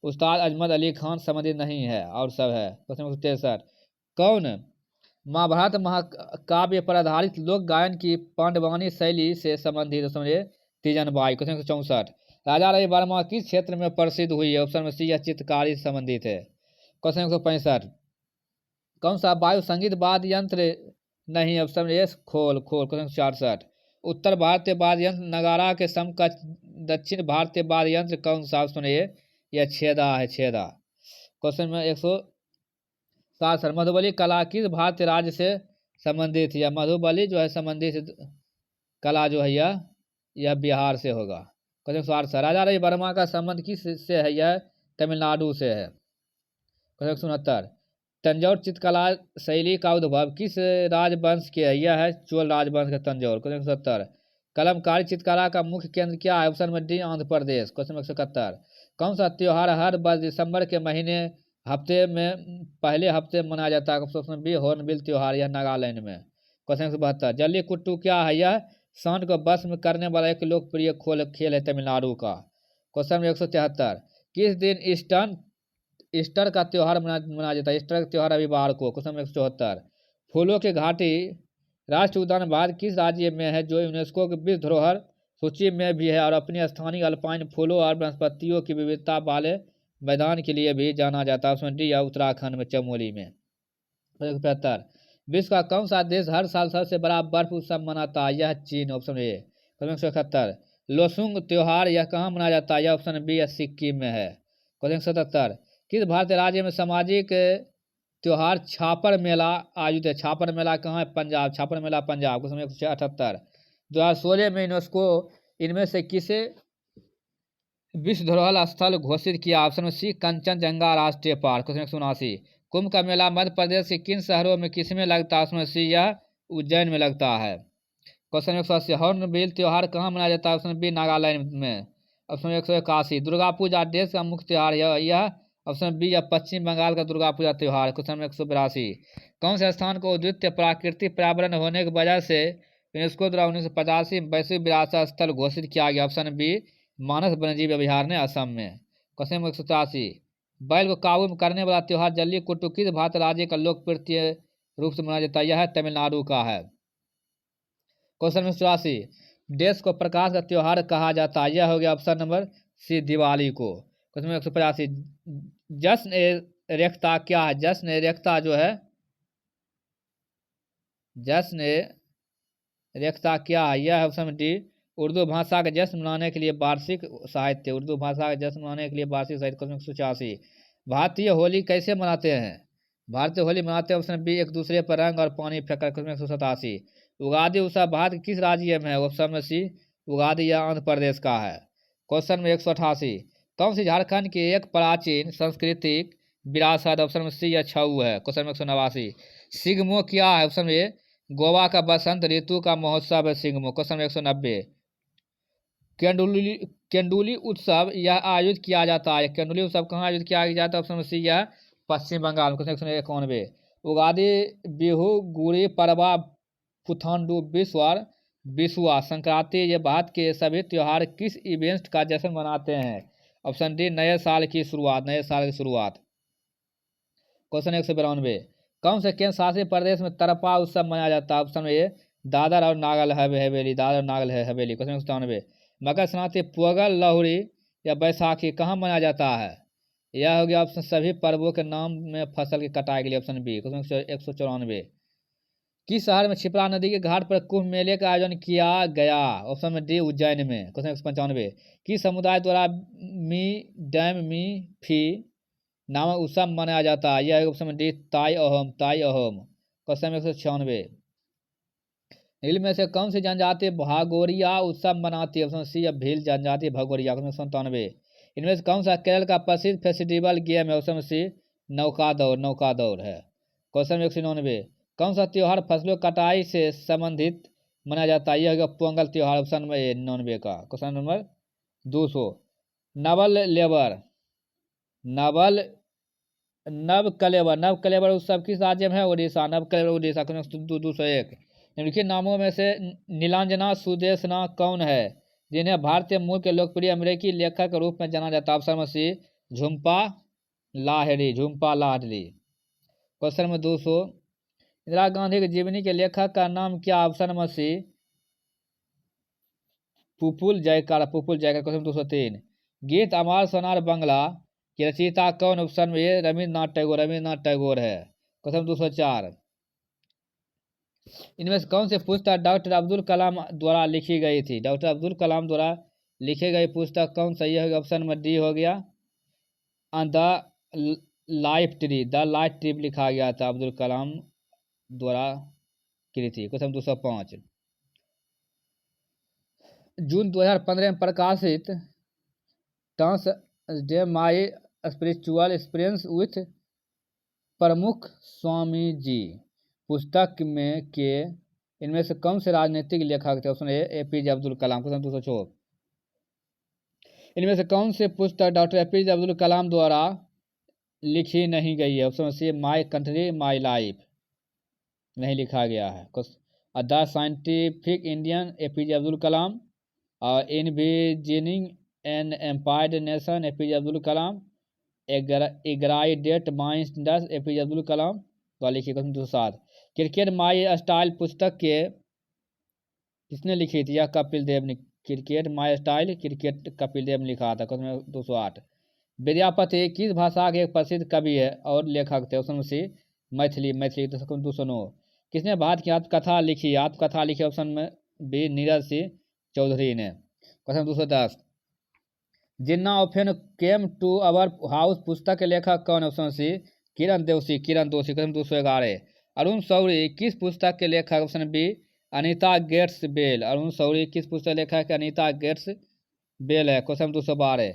Speaker 1: उस्ताद अजमद अली खान संबंधित नहीं है और सब है। क्वेश्चन 163, कौन महाभारत महाकाव्य पर आधारित लोक गायन की पांडवानी शैली से संबंधित? Option A Teejan Bai. Question 164, Raja Ravi Varma किस क्षेत्र में प्रसिद्ध हुई है? ऑप्शन में सी या चित्रकारी से संबंधित है। क्वेश्चन 165, कौन सा वायु संगीत वाद्य यंत्र नहीं? ऑप्शन ए खोल। क्वेश्चन 166, उत्तर भारतीय वाद्य यंत्र नगारा के समकक्ष दक्षिण भारतीय वाद्य यंत्र कौन सा? ऑप्शन ए या छेदा है। क्वेश्चन में 167, मधुबली कला किस भारतीय राज्य से संबंधित है? या मधुबली जो है संबंधित कला जो है यह बिहार से होगा। क्वेश्चन 168 राजा रवि वर्मा का संबंध किस से है? यह तमिलनाडु से है। क्वेश्चन 169 तंजौर चित्रकला शैली का उद्भव किस राजवंश के है? यह है चोल राजवंश का तंजौर। क्वेश्चन 170 कलमकारी चित्रकला का मुख्य केंद्र क्या है? ऑप्शन में डी आंध्र प्रदेश। क्वेश्चन 171 कौन सा त्योहार हर वर्ष दिसंबर के महीने हफ्ते में पहले हफ्ते में मनाया जाता है? ऑप्शन बी हॉर्नबिल त्योहार, यह नागालैंड में। क्वेश्चन 172 जल्ली कुट्टू क्या है? यह सांड को बस में करने वाला एक लोकप्रिय खेल है तमिलनाडु का। क्वेश्चन 173 किस दिन ईस्टर का त्योहार मनाया जाता है? ईस्टर का त्योहार रविवार को। क्वेश्चन 174 फूलों की घाटी राष्ट्रीय उद्यान भारत किस राज्य में है जो यूनेस्को की विश्व धरोहर सूची में भी है और अपनी स्थानीय अल्पाइन फूलों और वनस्पतियों की विविधता वाले मैदान के लिए भी जाना जाता है? ऑप्शन डी या उत्तराखंड में चमोली में। 175 विश्व का कौन सा देश हर साल सबसे बड़ा बर्फ उत्सव मनाता है? यह चीन। Option A. 171 लोसुंग त्योहार यह कहाँ मनाया जाता है? यह ऑप्शन बी या सिक्किम में है। क्वेश्चन 77 किस भारतीय राज्य में सामाजिक त्योहार छापर मेला आयोजित है? छापर मेला कहाँ है? पंजाब। छापर मेला पंजाब। क्वेश्चन 178 2016 में यूनेस्को इनमें से किसे विश्व धरोहर स्थल घोषित किया? ऑप्शन सी कंचनजंगा राष्ट्रीय पार्क। क्वेश्चन 179 कुंभ का मेला मध्य प्रदेश के किन शहरों में किसमें लगता है? ऑप्शन सी यह उज्जैन में लगता है। क्वेश्चन 180 हॉर्नबिल त्योहार कहाँ मनाया जाता है? ऑप्शन बी नागालैंड में। ऑप्शन 181 दुर्गा पूजा देश का मुख्य त्योहार यह ऑप्शन बी या पश्चिम बंगाल का दुर्गा पूजा त्योहार। क्वेश्चन 182 कौन से स्थान को अद्वितीय प्राकृतिक पर्यावरण होने की वजह से यूनेस्को द्वारा 1985 में वैश्विक विरासत स्थल घोषित किया गया? ऑप्शन बी मानस वन्यजीव अभयारण्य असम में। क्वेश्चन 183 बैल को काबू में करने वाला त्योहार जल्ली कुट्टू किस भारतीय राज्य का लोकप्रिय रूप से मनाया जाता है? यह तमिलनाडु का है। क्वेश्चन 184 देश को प्रकाश का त्योहार कहा जाता है? यह हो गया ऑप्शन नंबर सी दिवाली को। क्वेश्चन 185 जश्न ए रेख्ता क्या है? जश्न ए रेख्ता जो है जश्न ए रेख्ता क्या है? यह ऑप्शन डी उर्दू भाषा का जश्न मनाने के लिए वार्षिक साहित्य। उर्दू भाषा का जश्न मनाने के लिए वार्षिक साहित्य। क्वेश्चन 186 भारतीय होली कैसे मनाते हैं? भारतीय होली मनाते हैं ऑप्शन बी एक दूसरे पर रंग और पानी फेंककर। क्वेश्चन 187 उगादी उत्सव भारत के किस राज्य में है? ऑप्शन में सी उगादी या आंध्र प्रदेश का है। क्वेश्चन में 188 कौन सी झारखंड की एक प्राचीन सांस्कृतिक विरासत? ऑप्शन में सी या छऊ है। क्वेश्चन में 189 सिग्मो क्या है? ऑप्शन ए गोवा का बसंत ऋतु का महोत्सव है सिग्मो। क्वेश्चन में 190 केंडुली उत्सव यह आयोजित किया जाता है? केंडुली उत्सव कहाँ आयोजित किया जाता है? ऑप्शन में सी यह पश्चिम बंगाल। क्वेश्चन 191 उगादी बिहू गुड़ी पड़वा पुथांडु बिसुआ संक्रांति ये भारत के सभी त्योहार किस इवेंट का जश्न मनाते हैं? ऑप्शन डी नए साल की शुरुआत। क्वेश्चन 192 कौन से केंद्र शासित प्रदेश में तरपा उत्सव मनाया जाता है? ऑप्शन ए दादर और नागल हवेली। क्वेश्चन 193 मकर संक्रांति पोगल लोहड़ी या बैसाखी कहाँ मनाया जाता है? यह हो गया ऑप्शन सभी पर्वों के नाम में फसल की कटाई के लिए। Option B. क्वेश्चन 194 किस शहर में क्षिप्रा नदी के घाट पर कुंभ मेले का आयोजन किया गया? ऑप्शन में डी उज्जैन में। क्वेश्चन 195 किस समुदाय द्वारा मी डैम मी फी नामक उत्सव मनाया जाता है? यह ऑप्शन में डी ताई अहोम। क्वेश्चन 196 भील में से कौन सी जनजाति भागोरिया उत्सव मनाती है? ऑप्शन सी या भील जनजाति भगोरिया। क्वेश्चन 197 इनमें से कौन सा केरल का प्रसिद्ध फेस्टिवल गेम है? ऑप्शन सी नौका दौड़ है। क्वेश्चन 199 कौन सा त्योहार फसलों कटाई से संबंधित मनाया जाता है? यह होगा पोंगल त्योहार। ऑप्शन नंबर ए 99 का। क्वेश्चन नंबर 200 नव कलेवर उत्सव किस राज्य में है? उड़ीसा। नव कलेवर उड़ीसा। क्वेश्चन 201 निम्नलिखित नामों में से नीलांजना सुदेशना कौन है जिन्हें भारतीय मूल के लोकप्रिय अमेरिकी लेखक के रूप में जाना जाता है? ऑप्शन में सी झुम्पा लाहिड़ी। क्वेश्चन नंबर 200 इंदिरा गांधी की जीवनी के लेखक का नाम क्या? ऑप्शन नंबर सी पुपुल जयकार। क्वेश्चन 203 गीत अमर सोनार बंगला की रचयिता कौन? ऑप्शन में ए रविन्द्रनाथ टैगोर है। क्वेश्चन 204 इनमें से कौन सी पुस्तक डॉक्टर अब्दुल कलाम द्वारा लिखी गई थी? डॉक्टर अब्दुल कलाम द्वारा लिखी गई पुस्तक कौन सा? यह ऑप्शन नंबर डी हो गया द लाइफ ट्री लिखा गया था अब्दुल कलाम द्वारा की थी। क्वेश्चन 205 जून 2015 में प्रकाशित turns day my spiritual experience with प्रमुख स्वामी जी पुस्तक में के इनमें से कौन से राजनीतिक लेखक थे? ऑप्शन ए APJ अब्दुल कलाम। क्वेश्चन 204, इनमें से कौन से पुस्तक डॉक्टर APJ अब्दुल कलाम द्वारा लिखी नहीं गई है? Option C my country my life, नहीं लिखा गया है। The scientific Indian APJ Abdul Kalam, और envisioning an empowered nation APJ Abdul Kalam, ignited minds APJ Abdul Kalam द्वारा लिखी। क्वेश्चन 207, क्रिकेट माई स्टाइल पुस्तक के किसने लिखी थी? यह कपिल देव ने। Cricket my style cricket Kapil Dev ने लिखा था। क्वेश्चन 208, विद्यापति किस भाषा के एक प्रसिद्ध कवि है और लेखक थे? ऑप्शन सी मैथिली। 209, किसने भारत की आत्मकथा लिखी? आत्मकथा लिखी ऑप्शन में बी नीरज सिंह चौधरी ने। Question 210, Jinnah often came to our house पुस्तक के लेखक कौन? ऑप्शन सी किरण दोषी। क्वेश्चन 211, अरुण शौरी किस पुस्तक के लेखक? Option B Anita gets bail. Arun Shourie किस पुस्तक के लेखक? अनीता गेट्स बेल है। क्वेश्चन 212,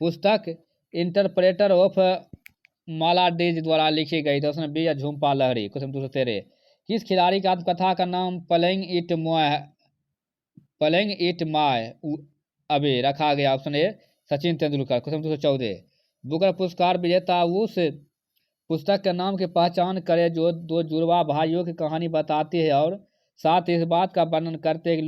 Speaker 1: पुस्तक इंटरप्रेटर ऑफ मालाडीज द्वारा लिखी गई थी। Option B Jhumpa Lahiri. Question 213, किस खिलाड़ी की आत्मकथा का नाम प्लेइंग इट माय अवे रखा गया? Option A Sachin Tendulkar. Question 214, Booker पुरस्कार विजेता उस पुस्तक के नाम की पहचान करें जो दो जुड़वा भाइयों की कहानी बताती है और साथ ही इस बात का वर्णन करते हैं कि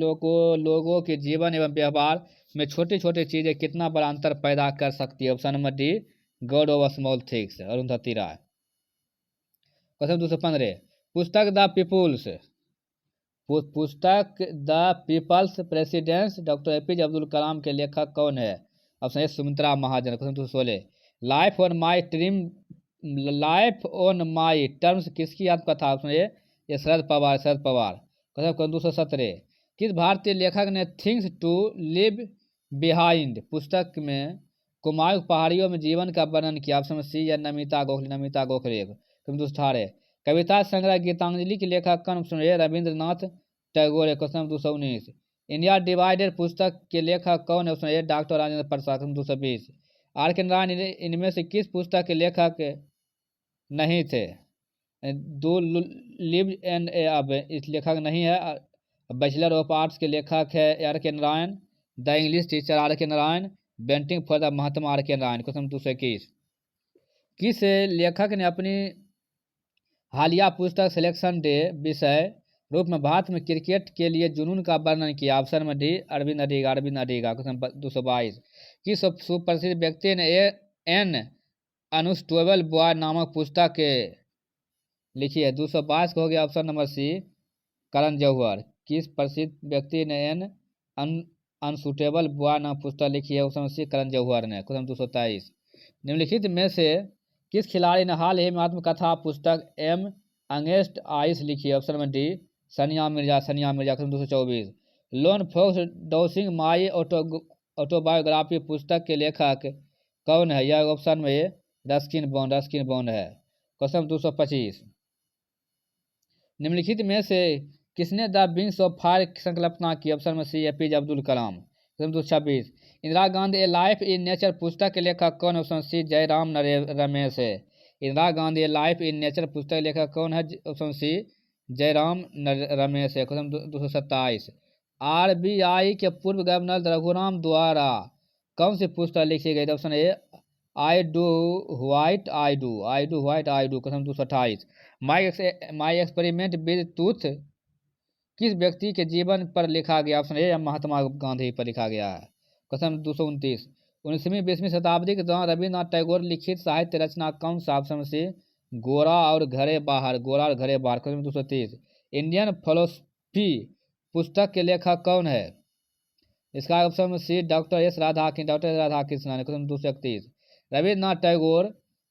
Speaker 1: लोगों के जीवन एवं व्यवहार में छोटी छोटी चीजें कितना बड़ा अंतर पैदा कर सकती है। Option number D God of small things, Arundhati Roy. Question 215, पुस्तक the people's president doctor APJ Abdul Kalam के लेखक कौन है? Option A Sumitra Mahajan. Question 216, life on my terms किसकी आत्मकथा? Option A Sharad Pawar. Question 217, किस भारतीय लेखक ने थिंग्स टू लिव बिहाइंड पुस्तक में कुमायूं पहाड़ियों में जीवन का वर्णन किया? ऑप्शन सी या नमिता गोखले। क्वेश्चन 218, कविता संग्रह गीतांजलि के लेखक कौन? ऑप्शन ए Rabindranath Tagore. Question 219, India divided पुस्तक के लेखक कौन है? ऑप्शन ए doctor Rajendra Prasad. Question 220, R.K. Narayan इनमें से किस पुस्तक के लेखक नहीं थे? दो लिव एंड अब इस लेखक नहीं है। बैचलर ऑफ आर्ट्स के लेखक है R.K. Narayan, the English teacher R.K. Narayan, waiting for the Mahatma R.K. Narayan. Question 221, किस लेखक ने अपनी हालिया पुस्तक सिलेक्शन डे विषय रूप में भारत में क्रिकेट के लिए जुनून का वर्णन किया? ऑप्शन में डी अरविंद अडिगा। क्वेश्चन 222, किस सुप्रसिद्ध व्यक्ति ने एन अनस्टेबल बॉय नामक पुस्तक लिखी है? 222 को हो गया ऑप्शन नंबर सी करण जौहर। किस प्रसिद्ध व्यक्ति ने एन अनसुटेबल बॉय नामक पुस्तक लिखी है? ऑप्शन सी करण जौहर ने। क्वेश्चन 223, निम्नलिखित में से किस खिलाड़ी ने हाल ही में आत्मकथा पुस्तक एम अगेंस्ट आइस लिखी है? ऑप्शन में D Sania Mirza. Question 224, lone fox dancing my autobiography पुस्तक के लेखक कौन है? यह ऑप्शन में रस्किन बॉन्ड है। क्वेश्चन 225, निम्नलिखित में से किसने द विंग्स ऑफ फायर की संकल्पना की? ऑप्शन में सी APJ Abdul Kalam. Question 226, Indira Gandhi A life in nature पुस्तक के लेखक कौन? ऑप्शन सी जयराम रमेश है। इंदिरा गांधी ए लाइफ इन नेचर पुस्तक के लेखक कौन है? ऑप्शन सी जयराम रमेश है। क्वेश्चन 227, RBI के पूर्व गवर्नर रघुराम द्वारा कौन सी पुस्तक लिखी गई? Option A I do white I do. Question 228, my experiment with tooth किस व्यक्ति के जीवन पर लिखा गया? ऑप्शन ए महात्मा गांधी पर लिखा गया है। क्वेश्चन 229, 19वीं-20वीं शताब्दी के दौरान रविन्द्रनाथ टैगोर लिखित साहित्य रचना कौन सा? ऑप्शन सी गोरा और घरे बाहर। क्वेश्चन 230, इंडियन फिलोसफी पुस्तक के लेखक कौन है? इसका option C doctor S Radhakrishnan. Question 231, Rabindranath Tagore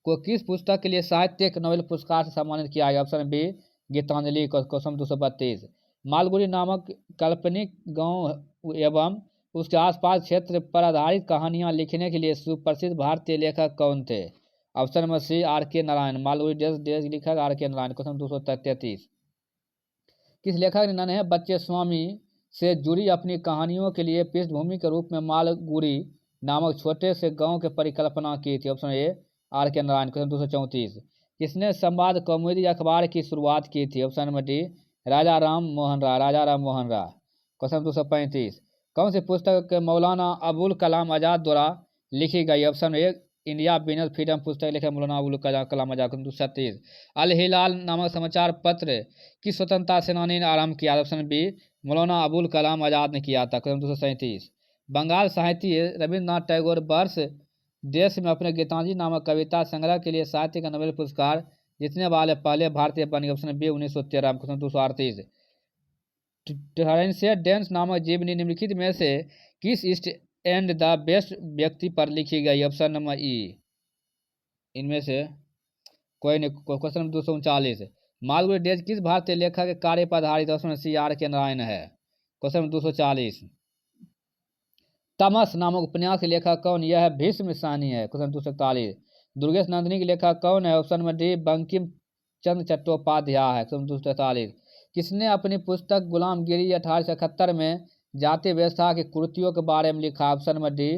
Speaker 1: को किस पुस्तक के लिए साहित्यिक नोबेल पुरस्कार से सम्मानित किया गया? Option B Gitanjali. Question 232, Malgudi नामक काल्पनिक गांव एवं उसके आसपास क्षेत्र पर आधारित कहानियां लिखने के लिए सुप्रसिद्ध भारतीय लेखक कौन थे? ऑप्शन में सी R.K. नारायण। मालगुडी देश लेखक R.K. नारायण। क्वेश्चन 233, किस लेखक ने नन्हे बच्चे स्वामी से जुड़ी अपनी कहानियों के लिए पृष्ठभूमि के रूप में मालगुडी नामक छोटे से गांव की परिकल्पना की थी। Option A R K Narayan. Question 234 किसने संवाद कौमुदी अखबार की शुरुआत की थी? ऑप्शन नंबर डी राजा राम मोहन राय। राजा राम मोहन राय। क्वेश्चन 235 कौन सी पुस्तक मौलाना अबुल कलाम आजाद द्वारा लिखी गई? Option A India business freedom पुस्तक लिखे मौलाना अबुल कलाम आजाद। 236 अल हिलाल नामक समाचार पत्र की स्वतंत्रता सेनानी ने आरंभ किया? ऑप्शन बी मौलाना अबुल कलाम आजाद ने किया था। क्वेश्चन 237 बंगाल साहित्य रविन्द्रनाथ टैगोर वर्ष देश में अपने गीतांजलि नामक कविता संग्रह के लिए साहित्य का नोबेल पुरस्कार जीतने वाले पहले भारतीय बन गए? Option B 1913। क्वेश्चन 238 टर्रेंस डेंस नामक जीवनी निम्नलिखित में से किस ईस्ट एंड द बेस्ट व्यक्ति पर लिखी गई? ऑप्शन नंबर ई इनमें से कोई नहीं। क्वेश्चन नंबर 239 मालगुडी डेज किस भारतीय लेखक के कार्य पर आधारित? Option C R K Narayan है। क्वेश्चन नंबर 240 तमस नामक उपन्यास के लेखक कौन? यह भीष्म साहनी है। क्वेश्चन 241 दुर्गेश नंदिनी के लेखक कौन है? Option number D Bankim Chandra Chattopadhyay है। क्वेश्चन 243 किसने अपनी पुस्तक गुलामगिरी 1871 में जाति व्यवस्था की कुरीतियों के बारे में लिखा? Option number D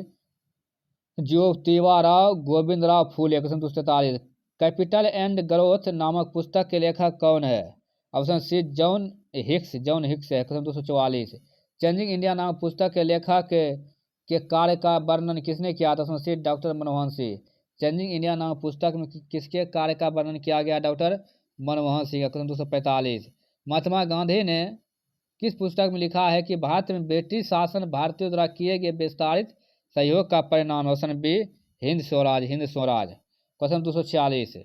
Speaker 1: Jyotiba Govindrao Phule. Question 243 capital and growth नामक पुस्तक के लेखक कौन है? ऑप्शन सी जॉन हिक्स है। क्वेश्चन 244 चेंजिंग इंडिया नामक पुस्तक के लेखक के कार्य का वर्णन किसने किया था? Option C doctor Manmohan Singh. Changing India नामक पुस्तक में किसके कार्य का वर्णन किया गया? डॉक्टर मनमोहन सिंह। क्वेश्चन 245 महात्मा गांधी ने किस पुस्तक में लिखा है कि भारत में ब्रिटिश शासन भारतीयों द्वारा किए गए विस्तारित सहयोग का परिणाम? Option B Hind Swaraj. Question 246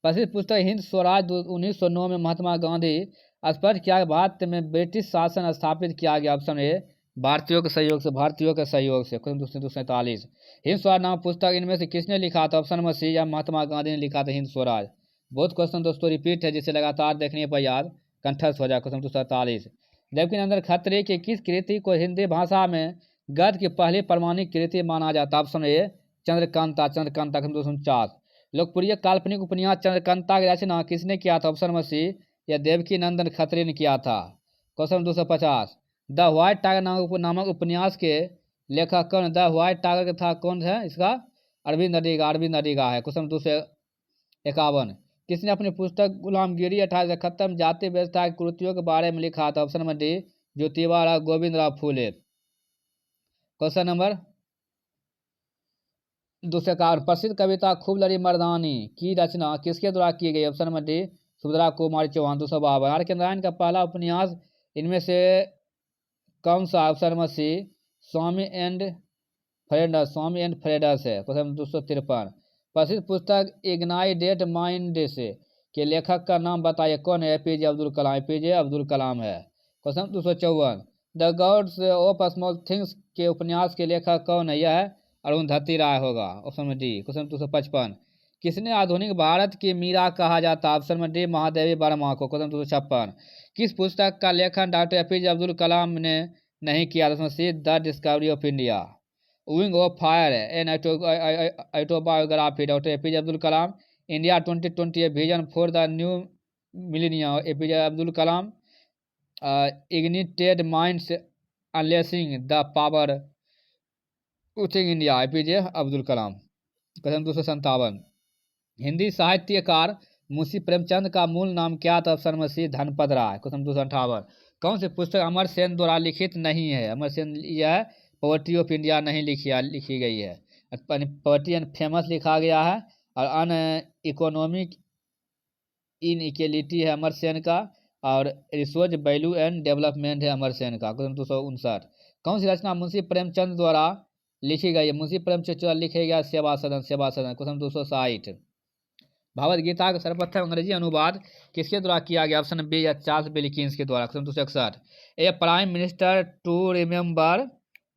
Speaker 1: प्रसिद्ध पुस्तक हिंद स्वराज 1909 में महात्मा गांधी स्पष्ट किया भारत में ब्रिटिश शासन स्थापित किया गया? ऑप्शन ए भारतीयों के सहयोग से। क्वेश्चन 247 हिंद स्वराज नामक पुस्तक इनमें से किसने लिखा था? ऑप्शन नंबर सी या महात्मा गांधी ने लिखा था हिंद स्वराज। बहुत क्वेश्चन दोस्तों रिपीट है जिसे लगातार देखने पर याद कंठस्थ हो जाए। क्वेश्चन 247 देवकीनंदन खत्री की किस कृति को हिंदी भाषा में गद्य की पहली प्रमाणिक कृति माना जाता? Option A Chandrakanta. क्वेश्चन 249 लोकप्रिय काल्पनिक उपन्यास चंद्रकांता की रचना किसने किया था? ऑप्शन नंबर सी या देवकीनंदन खत्री ने किया था। क्वेश्चन 250 द व्हाइट टाइगर नामक उपन्यास के लेखक कौन? द व्हाइट टाइगर था कौन है इसका? अरविंद अडिगा है। क्वेश्चन 251 किसने अपनी पुस्तक गुलामगिरी 1871 में जाति व्यवस्था की कुरीतियों के बारे में लिखा था? Option number D Jyotiba Govindrao Phule. Question number 251 प्रसिद्ध कविता खूब लड़ी मर्दानी की रचना किसके द्वारा की गई? Option number D Subhadra Kumari Chauhan. 252 R K Narayan का पहला उपन्यास इनमें से कौन सा? Option number C Swami and friends है। क्वेश्चन 253 प्रसिद्ध पुस्तक इग्नाइटेड माइंड से के लेखक का नाम बताइए कौन है? एपीजे अब्दुल कलाम है। Question 254 the gods of small things के उपन्यास के लेखक कौन है? यह अरुंधति राय होगा। Option number D. क्वेश्चन 255 किसने आधुनिक भारत की मीरा कहा जाता? Option number D Mahadevi Verma को। क्वेश्चन 256 किस पुस्तक का लेखन डॉक्टर एपीजे अब्दुल कलाम ने नहीं किया? Option C the discovery of India. Wing of fire an autobiography doctor APJ Abdul Kalam. India 2020 vision for the new millennium APJ Abdul Kalam. Ignited minds unleashing the power उचिंग India APJ Abdul Kalam. Question 257 Hindi साहित्यकार मुंशी प्रेमचंद का मूल नाम क्या था? Option number C Dhanpat Rai. Question 258 कौन सी पुस्तक अमर सेन द्वारा लिखित नहीं है? अमर सेन यह पॉवर्टी ऑफ इंडिया नहीं लिखी गई है। पॉवर्टी एंड फेमस लिखा गया है और अन इकोनॉमिक इन इक्वलिटी है अमर सेन का और रिसोर्स वैल्यू एंड डेवलपमेंट है अमर सेन का। क्वेश्चन 259 कौन सी रचना मुंशी प्रेमचंद द्वारा लिखी गई है? मुंशी प्रेमचंद द्वारा लिखे गया सेवा सदन। क्वेश्चन 260 भगवद गीता का सर्वप्रथम अंग्रेजी अनुवाद किसके द्वारा किया गया? ऑप्शन बी या चार्ल्स विल्किंस के द्वारा। Question 261 A prime minister to remember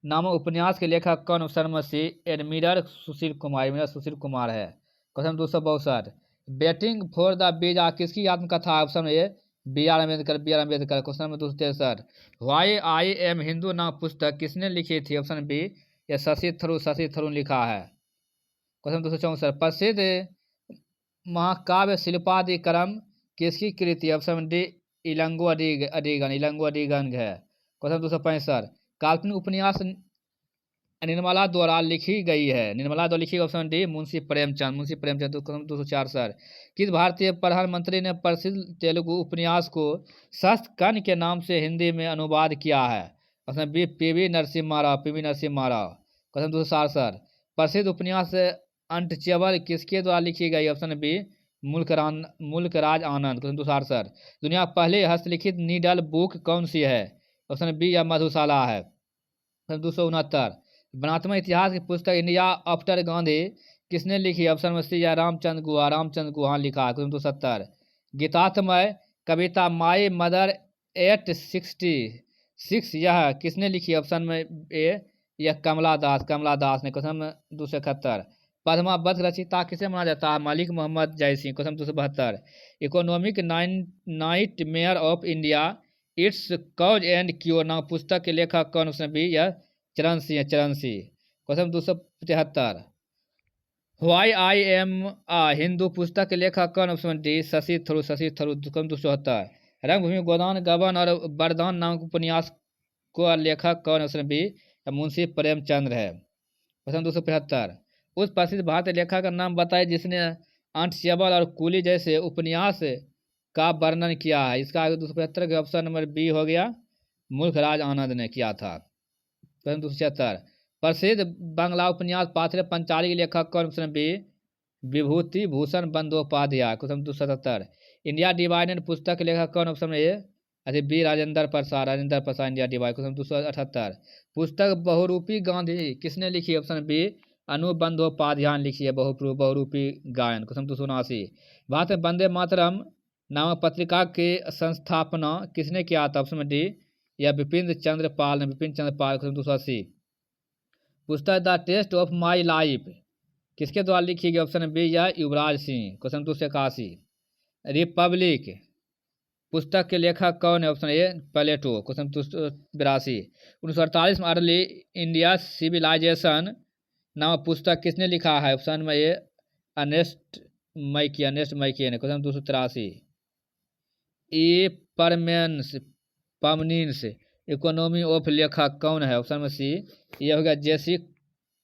Speaker 1: नामक उपन्यास के लेखक कौन? Option number C admiral Sushil Kumar है। Question 262 waiting for the visa किसकी आत्मकथा? Option A B R Ambedkar. Question number 263 why I am Hindu नामक पुस्तक किसने लिखी थी? ऑप्शन बी या शशि थरूर लिखा है। क्वेश्चन 264 प्रसिद्ध महाकाव्य शिल्पादिक्रम किसकी कृति? ऑप्शन डी इलंगो अडिगन है। क्वेश्चन 265 काल्पनिक उपन्यास निर्मला द्वारा लिखी गई है। निर्मला द्वारा लिखी, ऑप्शन डी मुंशी प्रेमचंद। तो क्वेश्चन 264 किस भारतीय प्रधानमंत्री ने प्रसिद्ध तेलुगु उपन्यास को सस्तकन के नाम से हिंदी में अनुवाद किया है? Option B P V Narasimha Rao. Question 267 प्रसिद्ध उपन्यास अनटचेबल किसके द्वारा लिखी गई? Option B Mulk Raj Anand. Question 268 दुनिया पहली हस्तलिखित नीडल बुक कौन सी है? ऑप्शन बी या मधुशाला है। क्वेश्चन 269 वर्णात्मक इतिहास की पुस्तक इंडिया आफ्टर गांधी किसने लिखी? ऑप्शन में सी या रामचंद्र गुहा लिखा। क्वेश्चन 270 गीतात्मय कविता माई मदर 866 यह किसने लिखी? ऑप्शन में ए यह कमला दास ने। क्वेश्चन 271 पद्मावत रचिता किसे माना जाता है? Malik Mohammad Jaisingh. Question 272 economic nightmare of India its cause and cure नाम पुस्तक के लेखक कौन? ऑप्शन बी यह Charan Singh. Question 273 why I am a Hindu पुस्तक के लेखक कौन? Option D Shashi Tharoor. Question 274 Rangbhoomi गोदान गबन और वरदान नामक उपन्यास को लेखक कौन? ऑप्शन बी मुंशी प्रेमचंद है। क्वेश्चन 275 उस प्रसिद्ध भारतीय लेखक का नाम बताए जिसने अनटचेबल और कूली जैसे उपन्यास का वर्णन किया है? इसका 275 के ऑप्शन नंबर बी हो गया मुल्कराज आनंद ने किया था। क्वेश्चन 276 प्रसिद्ध बांग्ला उपन्यास पाथेर पंचाली के लेखक कौन? Option B Bibhuti Bhushan Bandopadhyay. Question 277 India divided पुस्तक के लेखक कौन? Option A B Rajendra Prasad India divide. Question 278 पुस्तक बहुरूपी गांधी किसने लिखी? ऑप्शन बी अनूप बंदोपाध्याय लिखी है बहुरूपी गायन। क्वेश्चन 279 भारत में वंदे मातरम नामक पत्रिका की संस्थापना किसने किया था? ऑप्शन डी या विपिन चंद्र पाल। क्वेश्चन 280 पुस्तक the test of my life किसके द्वारा लिखी गई? ऑप्शन बी या युवराज सिंह। क्वेश्चन 281 रिपब्लिक पुस्तक के लेखक कौन है? ऑप्शन ए प्लेटो। क्वेश्चन 282 1948 में अर्ली इंडिया सिविलाइजेशन नामक पुस्तक किसने लिखा है? ऑप्शन में ए अर्नेस्ट मैकियन है। क्वेश्चन 283 ए परमेंस इकोनॉमी ऑफ लेखक कौन है? ऑप्शन में सी ये हो गया जेसी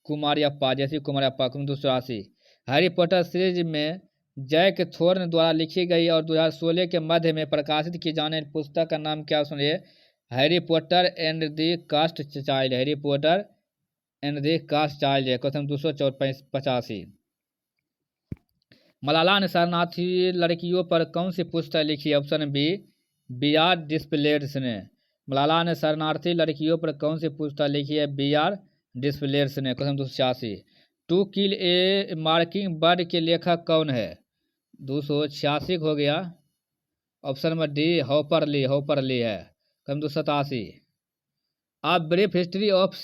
Speaker 1: कुमारियप्पा। क्वेश्चन 284 हैरी पॉटर सीरीज में जैक थॉर्न द्वारा लिखी गई और 2016 के मध्य में प्रकाशित की जाने वाली पुस्तक का नाम क्या? सुनिए Harry Potter and the cursed child है। क्वेश्चन 285 मलाला ने शरणार्थी लड़कियों पर कौन सी पुस्तक लिखी? Option B we are displaced ने। मलाला ने शरणार्थी लड़कियों पर कौन सी पुस्तक लिखी है? बी आर डिस्प्लेयर्स ने। Question 286 to kill a mockingbird के लेखक कौन है? 286 हो गया option number D Harper Lee है। Question 287 a brief history of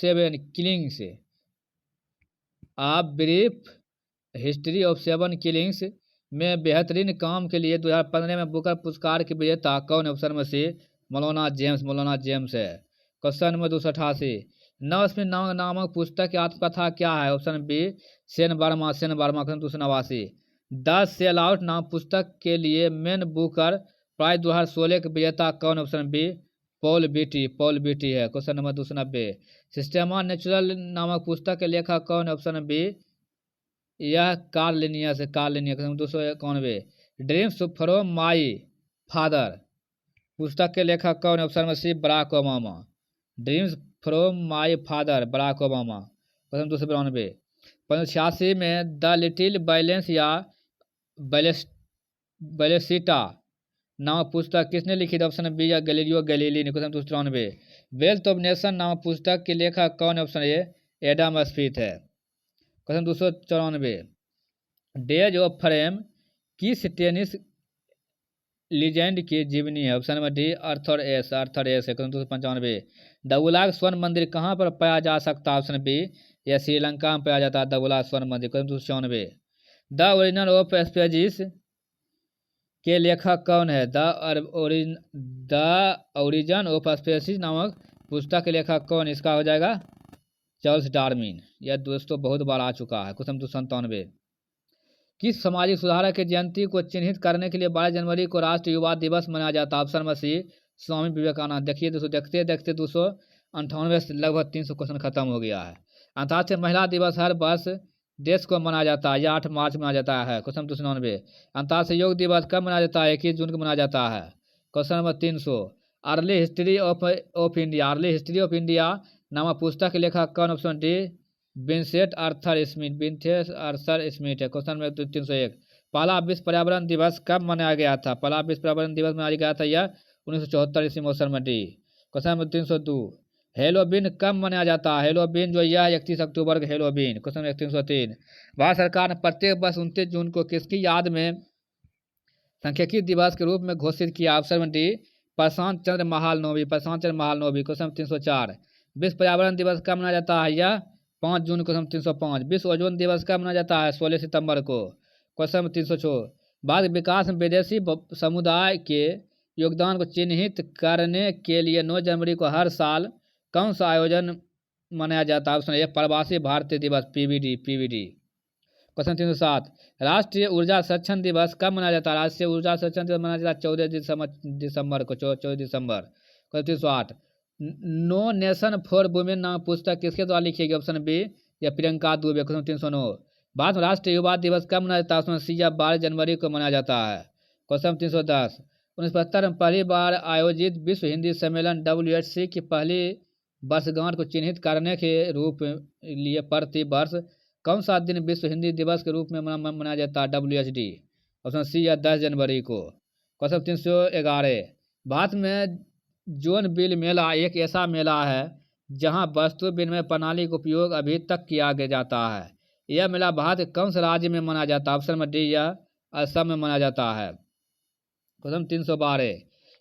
Speaker 1: 7 killings में बेहतरीन काम के लिए 2015 में बुकर पुरस्कार के विजेता कौन है? ऑप्शन में सी मौलाना जेम्स है। क्वेश्चन नंबर 288 नवस्मिन नामक पुस्तक की आत्मकथा क्या है? Option B Sen Verma. Question 289 the sellout नाम पुस्तक के लिए मैन बुकर प्राइज 2016 के विजेता कौन? ऑप्शन बी पॉल बीटी है। क्वेश्चन नंबर 290 सिस्टेमा नेचुरल नामक पुस्तक के लेखक कौन है? ऑप्शन बी यह Carl Linnaeus. Question 291 dreams from my father पुस्तक के लेखक कौन है? ऑप्शन में C Barack Obama. Dreams from my father Barack Obama. Question 292 1986 में द लिटिल बैलेंस या बैलेसिटा नामक पुस्तक किसने लिखी थी? ऑप्शन बी या गैलीलियो गैलीली ने। क्वेश्चन 293 वेल्थ ऑफ नेशन नामक पुस्तक के लेखक कौन है? ऑप्शन ए एडम स्मिथ है। क्वेश्चन 294 डेज ऑफ फ्रेम किस टेनिस लीजेंड की जीवनी है? Option number D Arthur S है। क्वेश्चन 295 द उलाग स्वर्ण मंदिर कहाँ पर पाया जा सकता है? ऑप्शन बी यह श्रीलंका में पाया जाता है द उलाग स्वर्ण मंदिर। क्वेश्चन 296 द ओरिजिन ऑफ स्पेजिस के लेखक कौन है? द ओरिजिन ऑफ स्पेसिस नामक पुस्तक के लेखक कौन? इसका हो जाएगा चार्ल्स डार्विन। यह दोस्तों बहुत बार आ चुका है। क्वेश्चन 297 किस सामाजिक सुधारक की जयंती को चिन्हित करने के लिए 12 जनवरी को राष्ट्रीय युवा दिवस मनाया जाता है? Option number C Swami Vivekananda. देखिए दोस्तों, देखते देखते 298 से लगभग 300 क्वेश्चन खत्म हो गया है। अंतर्राष्ट्रीय महिला दिवस हर वर्ष देश को मनाया जाता है, यह 8 मार्च मनाया जाता है। क्वेश्चन 299। अंतर्राष्ट्रीय योग दिवस कब मनाया जाता है? 21 जून को मनाया जाता है। Question number 300। Early history of India, early history of India नामक पुस्तक के लेखक कौन? Option D Vincent Arthur Smith, Vincent Arthur Smith है। Question number 301। पहला विश्व पर्यावरण दिवस कब मनाया गया था? पहला विश्व पर्यावरण दिवस मनाया गया था यह 1974 ईस्वी मौसम में। डी। Question number 302। हेलोवीन कब मनाया जाता है? हेलोवीन जो यह 31 अक्टूबर को हेलोवीन। Question number 303। भारत सरकार ने प्रत्येक वर्ष 29 जून को किसकी याद में सांख्यिकी दिवस के रूप में घोषित किया? ऑप्शन डी प्रशांत चंद्र महालनोबिस, प्रशांत चंद्र महालनोबिस। क्वेश्चन 304। विश्व पर्यावरण दिवस कब मनाया जाता है? यह 5 जून को। 305। विश्व ओजोन दिवस कब मनाया जाता है? 16 सितंबर को। क्वेश्चन 306। भारत विकास में विदेशी समुदाय के योगदान को चिन्हित करने के लिए 9 जनवरी को हर साल कौन सा आयोजन मनाया जाता है? ऑप्शन ए प्रवासी भारतीय दिवस, पीवीडी, पीवीडी। क्वेश्चन 307। राष्ट्रीय ऊर्जा संरक्षण दिवस कब मनाया जाता है? राष्ट्रीय ऊर्जा संरक्षण दिवस मनाया जाता है 14 दिसंबर को, 14 दिसंबर। Question 308। No nation for women नाम पुस्तक किसके द्वारा लिखी गई? ऑप्शन बी या प्रियंका दुबे। क्वेश्चन 309। भारत में राष्ट्रीय युवा दिवस कब मनाया जाता है? ऑप्शन सी या 12 जनवरी को मनाया जाता है। क्वेश्चन 310। 1975 में पहली बार आयोजित विश्व हिंदी सम्मेलन WHC की पहली वर्षगांठ को चिन्हित करने के रूप लिए प्रति वर्ष कौन सा दिन विश्व हिंदी दिवस के रूप में मनाया जाता है? WHD। ऑप्शन सी या 10 जनवरी को। क्वेश्चन 311। भारत में जोन बिल मेला एक ऐसा मेला है जहां वस्तु विनिमय प्रणाली का उपयोग अभी तक किया जाता है। यह मेला भारत के कौन से राज्य में मनाया जाता है? ऑप्शन में डी या असम में मनाया जाता है। क्वेश्चन 312।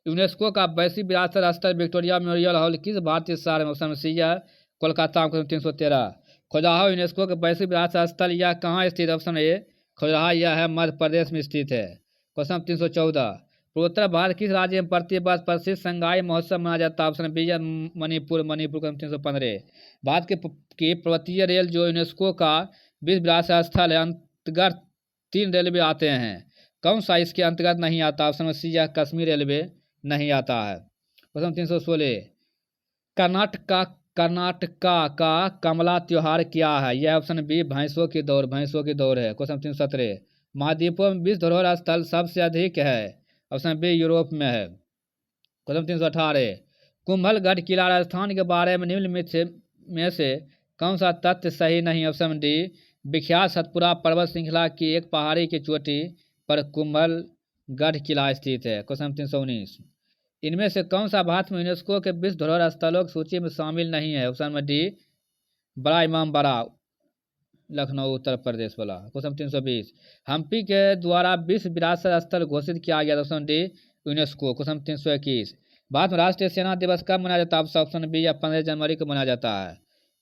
Speaker 1: यूनेस्को का वैश्विक विरासत स्थल विक्टोरिया मेमोरियल हॉल किस भारतीय शहर में? ऑप्शन सी या कोलकाता। क्वेश्चन 313। खजुराहो यूनेस्को के वैश्विक विरासत स्थल यह कहाँ स्थित है? ऑप्शन ए खजुराहो, यह है मध्य प्रदेश में स्थित है। क्वेश्चन 314। पूर्वोत्तर भारत किस राज्य में प्रति वर्ष प्रसिद्ध संगाई महोत्सव मनाया जाता है? Option B Manipur, Manipur. Question 315। Bharat के पर्वतीय रेल जो यूनेस्को का विश्व विरासत स्थल है अंतर्गत 3 रेलवे आते हैं, कौन सा इसके अंतर्गत नहीं आता? ऑप्शन सी या कश्मीर रेलवे नहीं आता है। क्वेश्चन 316। कर्नाटका का कमला त्योहार क्या है? यह ऑप्शन बी भैंसों की दौड़, भैंसों की दौड़ है। क्वेश्चन 317। महाद्वीपों में विश्व धरोहर स्थल सबसे अधिक है? ऑप्शन बी यूरोप में है। क्वेश्चन 318। कुंभलगढ़ किला राजस्थान के बारे में निम्नलिखित में से कौन सा तथ्य सही नहीं? ऑप्शन डी विख्यात सतपुड़ा पर्वत श्रृंखला की एक पहाड़ी की चोटी पर कुंभलगढ़ किला स्थित है। क्वेश्चन 319। इनमें से कौन सा भारत में यूनेस्को के विश्व धरोहर स्थलों की सूची में शामिल नहीं है? ऑप्शन में डी बड़ा इमाम बाड़ा, लखनऊ उत्तर प्रदेश वाला। क्वेश्चन 320। हम्पी के द्वारा विश्व विरासत स्थल घोषित किया गया? Option D UNESCO. Question 321। Bharat में राष्ट्रीय सेना दिवस कब मनाया जाता है? ऑप्शन बी या 15 जनवरी को मनाया जाता है।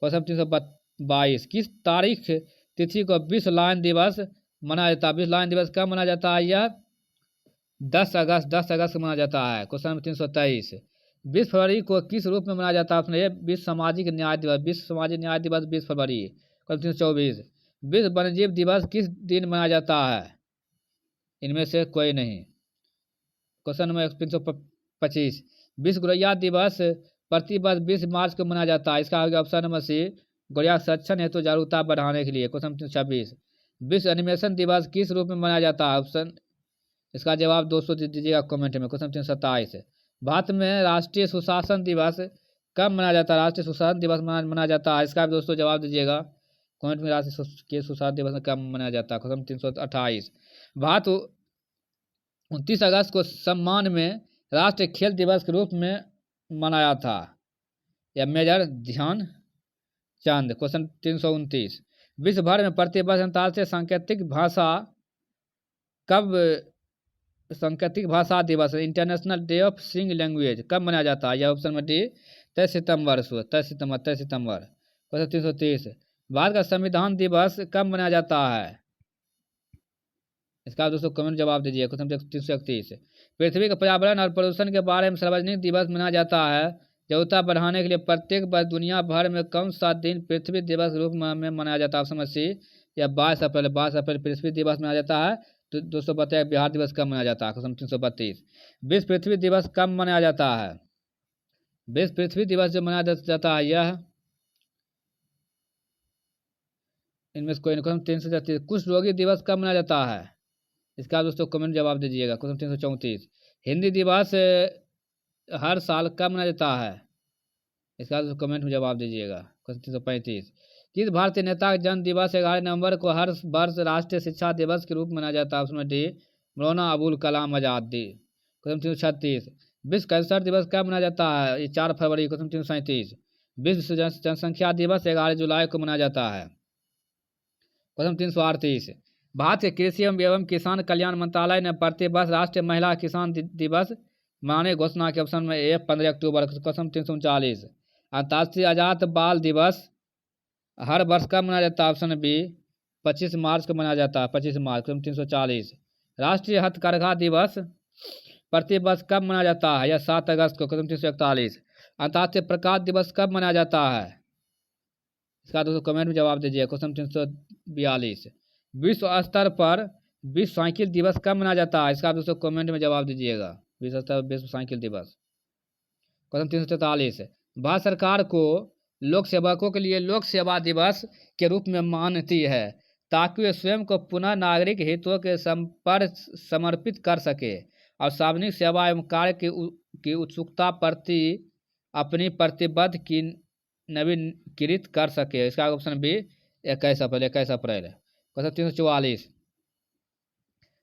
Speaker 1: क्वेश्चन 322। किस तारीख तिथि को विश्व लायन दिवस मनाया जाता है? विश्व लायन दिवस कब मनाया जाता है? यह 10 अगस्त को मनाया जाता है। Question number 323। 20 फरवरी को किस रूप में मनाया जाता है? ऑप्शन ए विश्व सामाजिक न्याय दिवस, विश्व सामाजिक न्याय दिवस 20 फरवरी। क्वेश्चन 324। विश्व वन्यजीव दिवस किस दिन मनाया जाता है? इनमें से कोई नहीं। Question number 325। विश्व गौरैया दिवस प्रति वर्ष 20 मार्च को मनाया जाता है, इसका होगा ऑप्शन नंबर सी गौरैया संरक्षण हेतु जागरूकता बढ़ाने के लिए। क्वेश्चन 326। विश्व एनिमेशन दिवस किस रूप में मनाया जाता है? ऑप्शन इसका जवाब 200 दीजिएगा कमेंट में। क्वेश्चन 327। भारत में राष्ट्रीय सुशासन दिवस कब मनाया जाता है? राष्ट्रीय सुशासन दिवस मनाया जाता है, इसका भी दोस्तों जवाब दीजिएगा कमेंट में। राष्ट्रीय सुशासन दिवस कब मनाया जाता है? क्वेश्चन 328। भारत 29 अगस्त को सम्मान में राष्ट्रीय खेल दिवस के रूप में मनाया था, या मेजर ध्यानचंद। क्वेश्चन 329। विश्व भर में प्रति वर्ष अंतर्राष्ट्रीय सांकेतिक भाषा दिवस इंटरनेशनल डे ऑफ सिंग लैंग्वेज कब मनाया जाता है? यह ऑप्शन में डी 23 सितंबर। क्वेश्चन 330। भारत का संविधान दिवस कब मनाया जाता है? इसका दोस्तों कमेंट जवाब दीजिए। क्वेश्चन 331। पृथ्वी के पर्यावरण और प्रदूषण के बारे में सार्वजनिक दिवस मनाया जाता है जागरूकता बढ़ाने के लिए प्रत्येक वर्ष दुनिया भर में कौन सा दिन पृथ्वी दिवस के रूप में मनाया जाता है? ऑप्शन सी या 22 अप्रैल। 22 अप्रैल पृथ्वी दिवस मनाया जाता है। तो दोस्तों बताया बिहार दिवस कब मनाया जाता है? क्वेश्चन 332। विश्व पृथ्वी दिवस कब मनाया जाता है? विश्व पृथ्वी दिवस जो मनाया जाता है यह इनमें से कोई क्वेश्चन 333। कुष्ठ रोगी दिवस कब मनाया जाता है? इसका दोस्तों कमेंट जवाब दीजिएगा। क्वेश्चन 334। हिंदी दिवस हर साल कब मनाया जाता है? इसका दोस्तों कमेंट में जवाब दीजिएगा। क्वेश्चन 335। किस भारतीय नेता का जन्म दिवस 11 नवंबर को हर वर्ष राष्ट्रीय शिक्षा दिवस के रूप में मनाया जाता है? उसमें डी मौलाना अबुल कलाम आजाद दी। क्वेश्चन 336। विश्व कैंसर दिवस कब मनाया जाता है? ये 4 फरवरी। क्वेश्चन 337। विश्व जनसंख्या दिवस 11 जुलाई को मनाया जाता है। क्वेश्चन 338। भारत के कृषि एवं किसान कल्याण मंत्रालय ने प्रतिवर्ष राष्ट्रीय महिला किसान दिवस मनाने की घोषणा की। ऑप्शन में ए 15 अक्टूबर। क्वेश्चन 339। अंतर्राष्ट्रीय आजाद बाल दिवस हर वर्ष कब मनाया जाता है? ऑप्शन बी 25 मार्च को मनाया जाता है। 25 मार्च। क्वेश्चन 340। राष्ट्रीय हथकरघा दिवस प्रतिवर्ष कब मनाया जाता है? यह 7 अगस्त को। क्वेश्चन 341। अंतर्राष्ट्रीय प्रकाश दिवस कब मनाया जाता है? इसका दोस्तों कमेंट में जवाब दीजिए। क्वेश्चन 342। विश्व स्तर पर विश्व साइकिल दिवस कब मनाया जाता है? इसका दोस्तों कमेंट में जवाब दीजिएगा। विश्व स्तर पर विश्व साइकिल दिवस। क्वेश्चन 343। भारत सरकार को लोक सेवकों के लिए लोक सेवा दिवस के रूप में मानती है ताकि वे स्वयं को पुनः नागरिक हितों के पर समर्पित कर सके और सार्वजनिक सेवा एवं कार्य की उत्सुकता प्रति अपनी प्रतिबद्ध की नवीनीकृत कर सके। इसका ऑप्शन बी 21 अप्रैल। क्वेश्चन 344।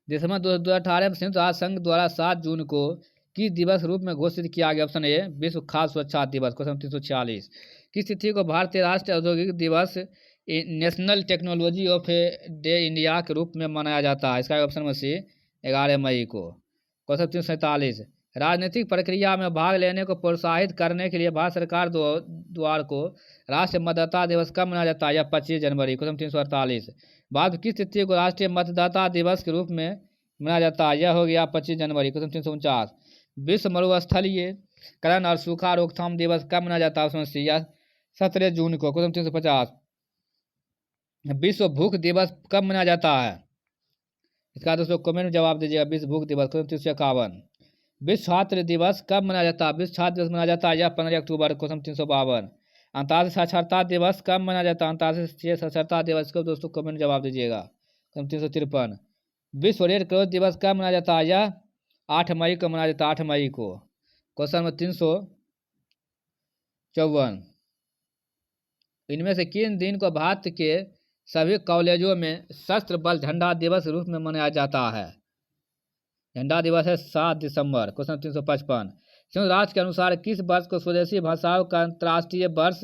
Speaker 1: दिसंबर 2018 में संयुक्त राष्ट्र संघ द्वारा 7 जून को किस दिवस रूप में घोषित किया गया? ऑप्शन ए विश्व खाद्य सुरक्षा दिवस। क्वेश्चन 346। किस तिथि को भारतीय राष्ट्रीय औद्योगिक दिवस national technology of day India के रूप में मनाया जाता है? इसका ऑप्शन में सी 11 मई को। क्वेश्चन 347। राजनीतिक प्रक्रिया में भाग लेने को प्रोत्साहित करने के लिए भारत सरकार द्वारा को राष्ट्रीय मतदाता दिवस कब मनाया जाता है? यह 25 जनवरी। क्वेश्चन 348। भारत किस तिथि को राष्ट्रीय मतदाता दिवस के रूप में मनाया जाता है? यह हो गया 25 जनवरी। क्वेश्चन 349। विश्व मरुस्थलीकरण और सूखा रोकथाम दिवस कब मनाया जाता है? उसमें सी 17 जून को। क्वेश्चन 350। विश्व भूख दिवस कब मनाया जाता है? इसका दोस्तों कमेंट में जवाब दीजिएगा। विश्व भूख दिवस। क्वेश्चन 351। विश्व छात्र दिवस कब मनाया जाता है? विश्व छात्र दिवस मनाया जाता है यह 15 अक्टूबर। क्वेश्चन 352। अंतर्राष्ट्रीय साक्षरता दिवस कब मनाया जाता है? अंतर्राष्ट्रीय साक्षरता दिवस को दोस्तों कमेंट जवाब दीजिएगा। क्वेश्चन 353। विश्व रेड क्रॉस दिवस कब मनाया जाता है? यह 8 मई को मनाया जाता है। 8 मई को। Question number 354। इनमें से किन दिन को भारत के सभी कॉलेजों में सशस्त्र बल झंडा दिवस के रूप में मनाया जाता है? झंडा दिवस है 7 दिसंबर। क्वेश्चन 355। संयुक्त राष्ट्र के अनुसार किस वर्ष को स्वदेशी भाषाओं का अंतर्राष्ट्रीय वर्ष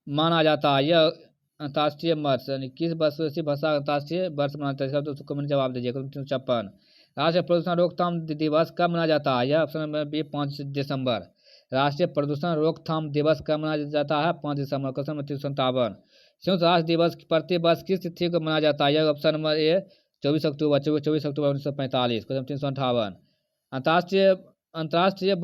Speaker 1: माना जाता है? यह अंतर्राष्ट्रीय वर्ष यानी किस वर्ष स्वदेशी भाषा अंतर्राष्ट्रीय वर्ष माना जाता है? दोस्तों कमेंट जवाब दीजिए। क्वेश्चन 356। राष्ट्रीय प्रदूषण रोकथाम दिवस कब मनाया जाता है? यह ऑप्शन नंबर बी 5 दिसंबर। राष्ट्रीय प्रदूषण रोकथाम दिवस कब मनाया जाता है? 5 दिसंबर। Question number 357। संयुक्त राष्ट्र दिवस प्रति वर्ष किस तिथि को मनाया जाता है? यह ऑप्शन नंबर ए 24 अक्टूबर। 24 अक्टूबर 1945। क्वेश्चन 358। अंतर्राष्ट्रीय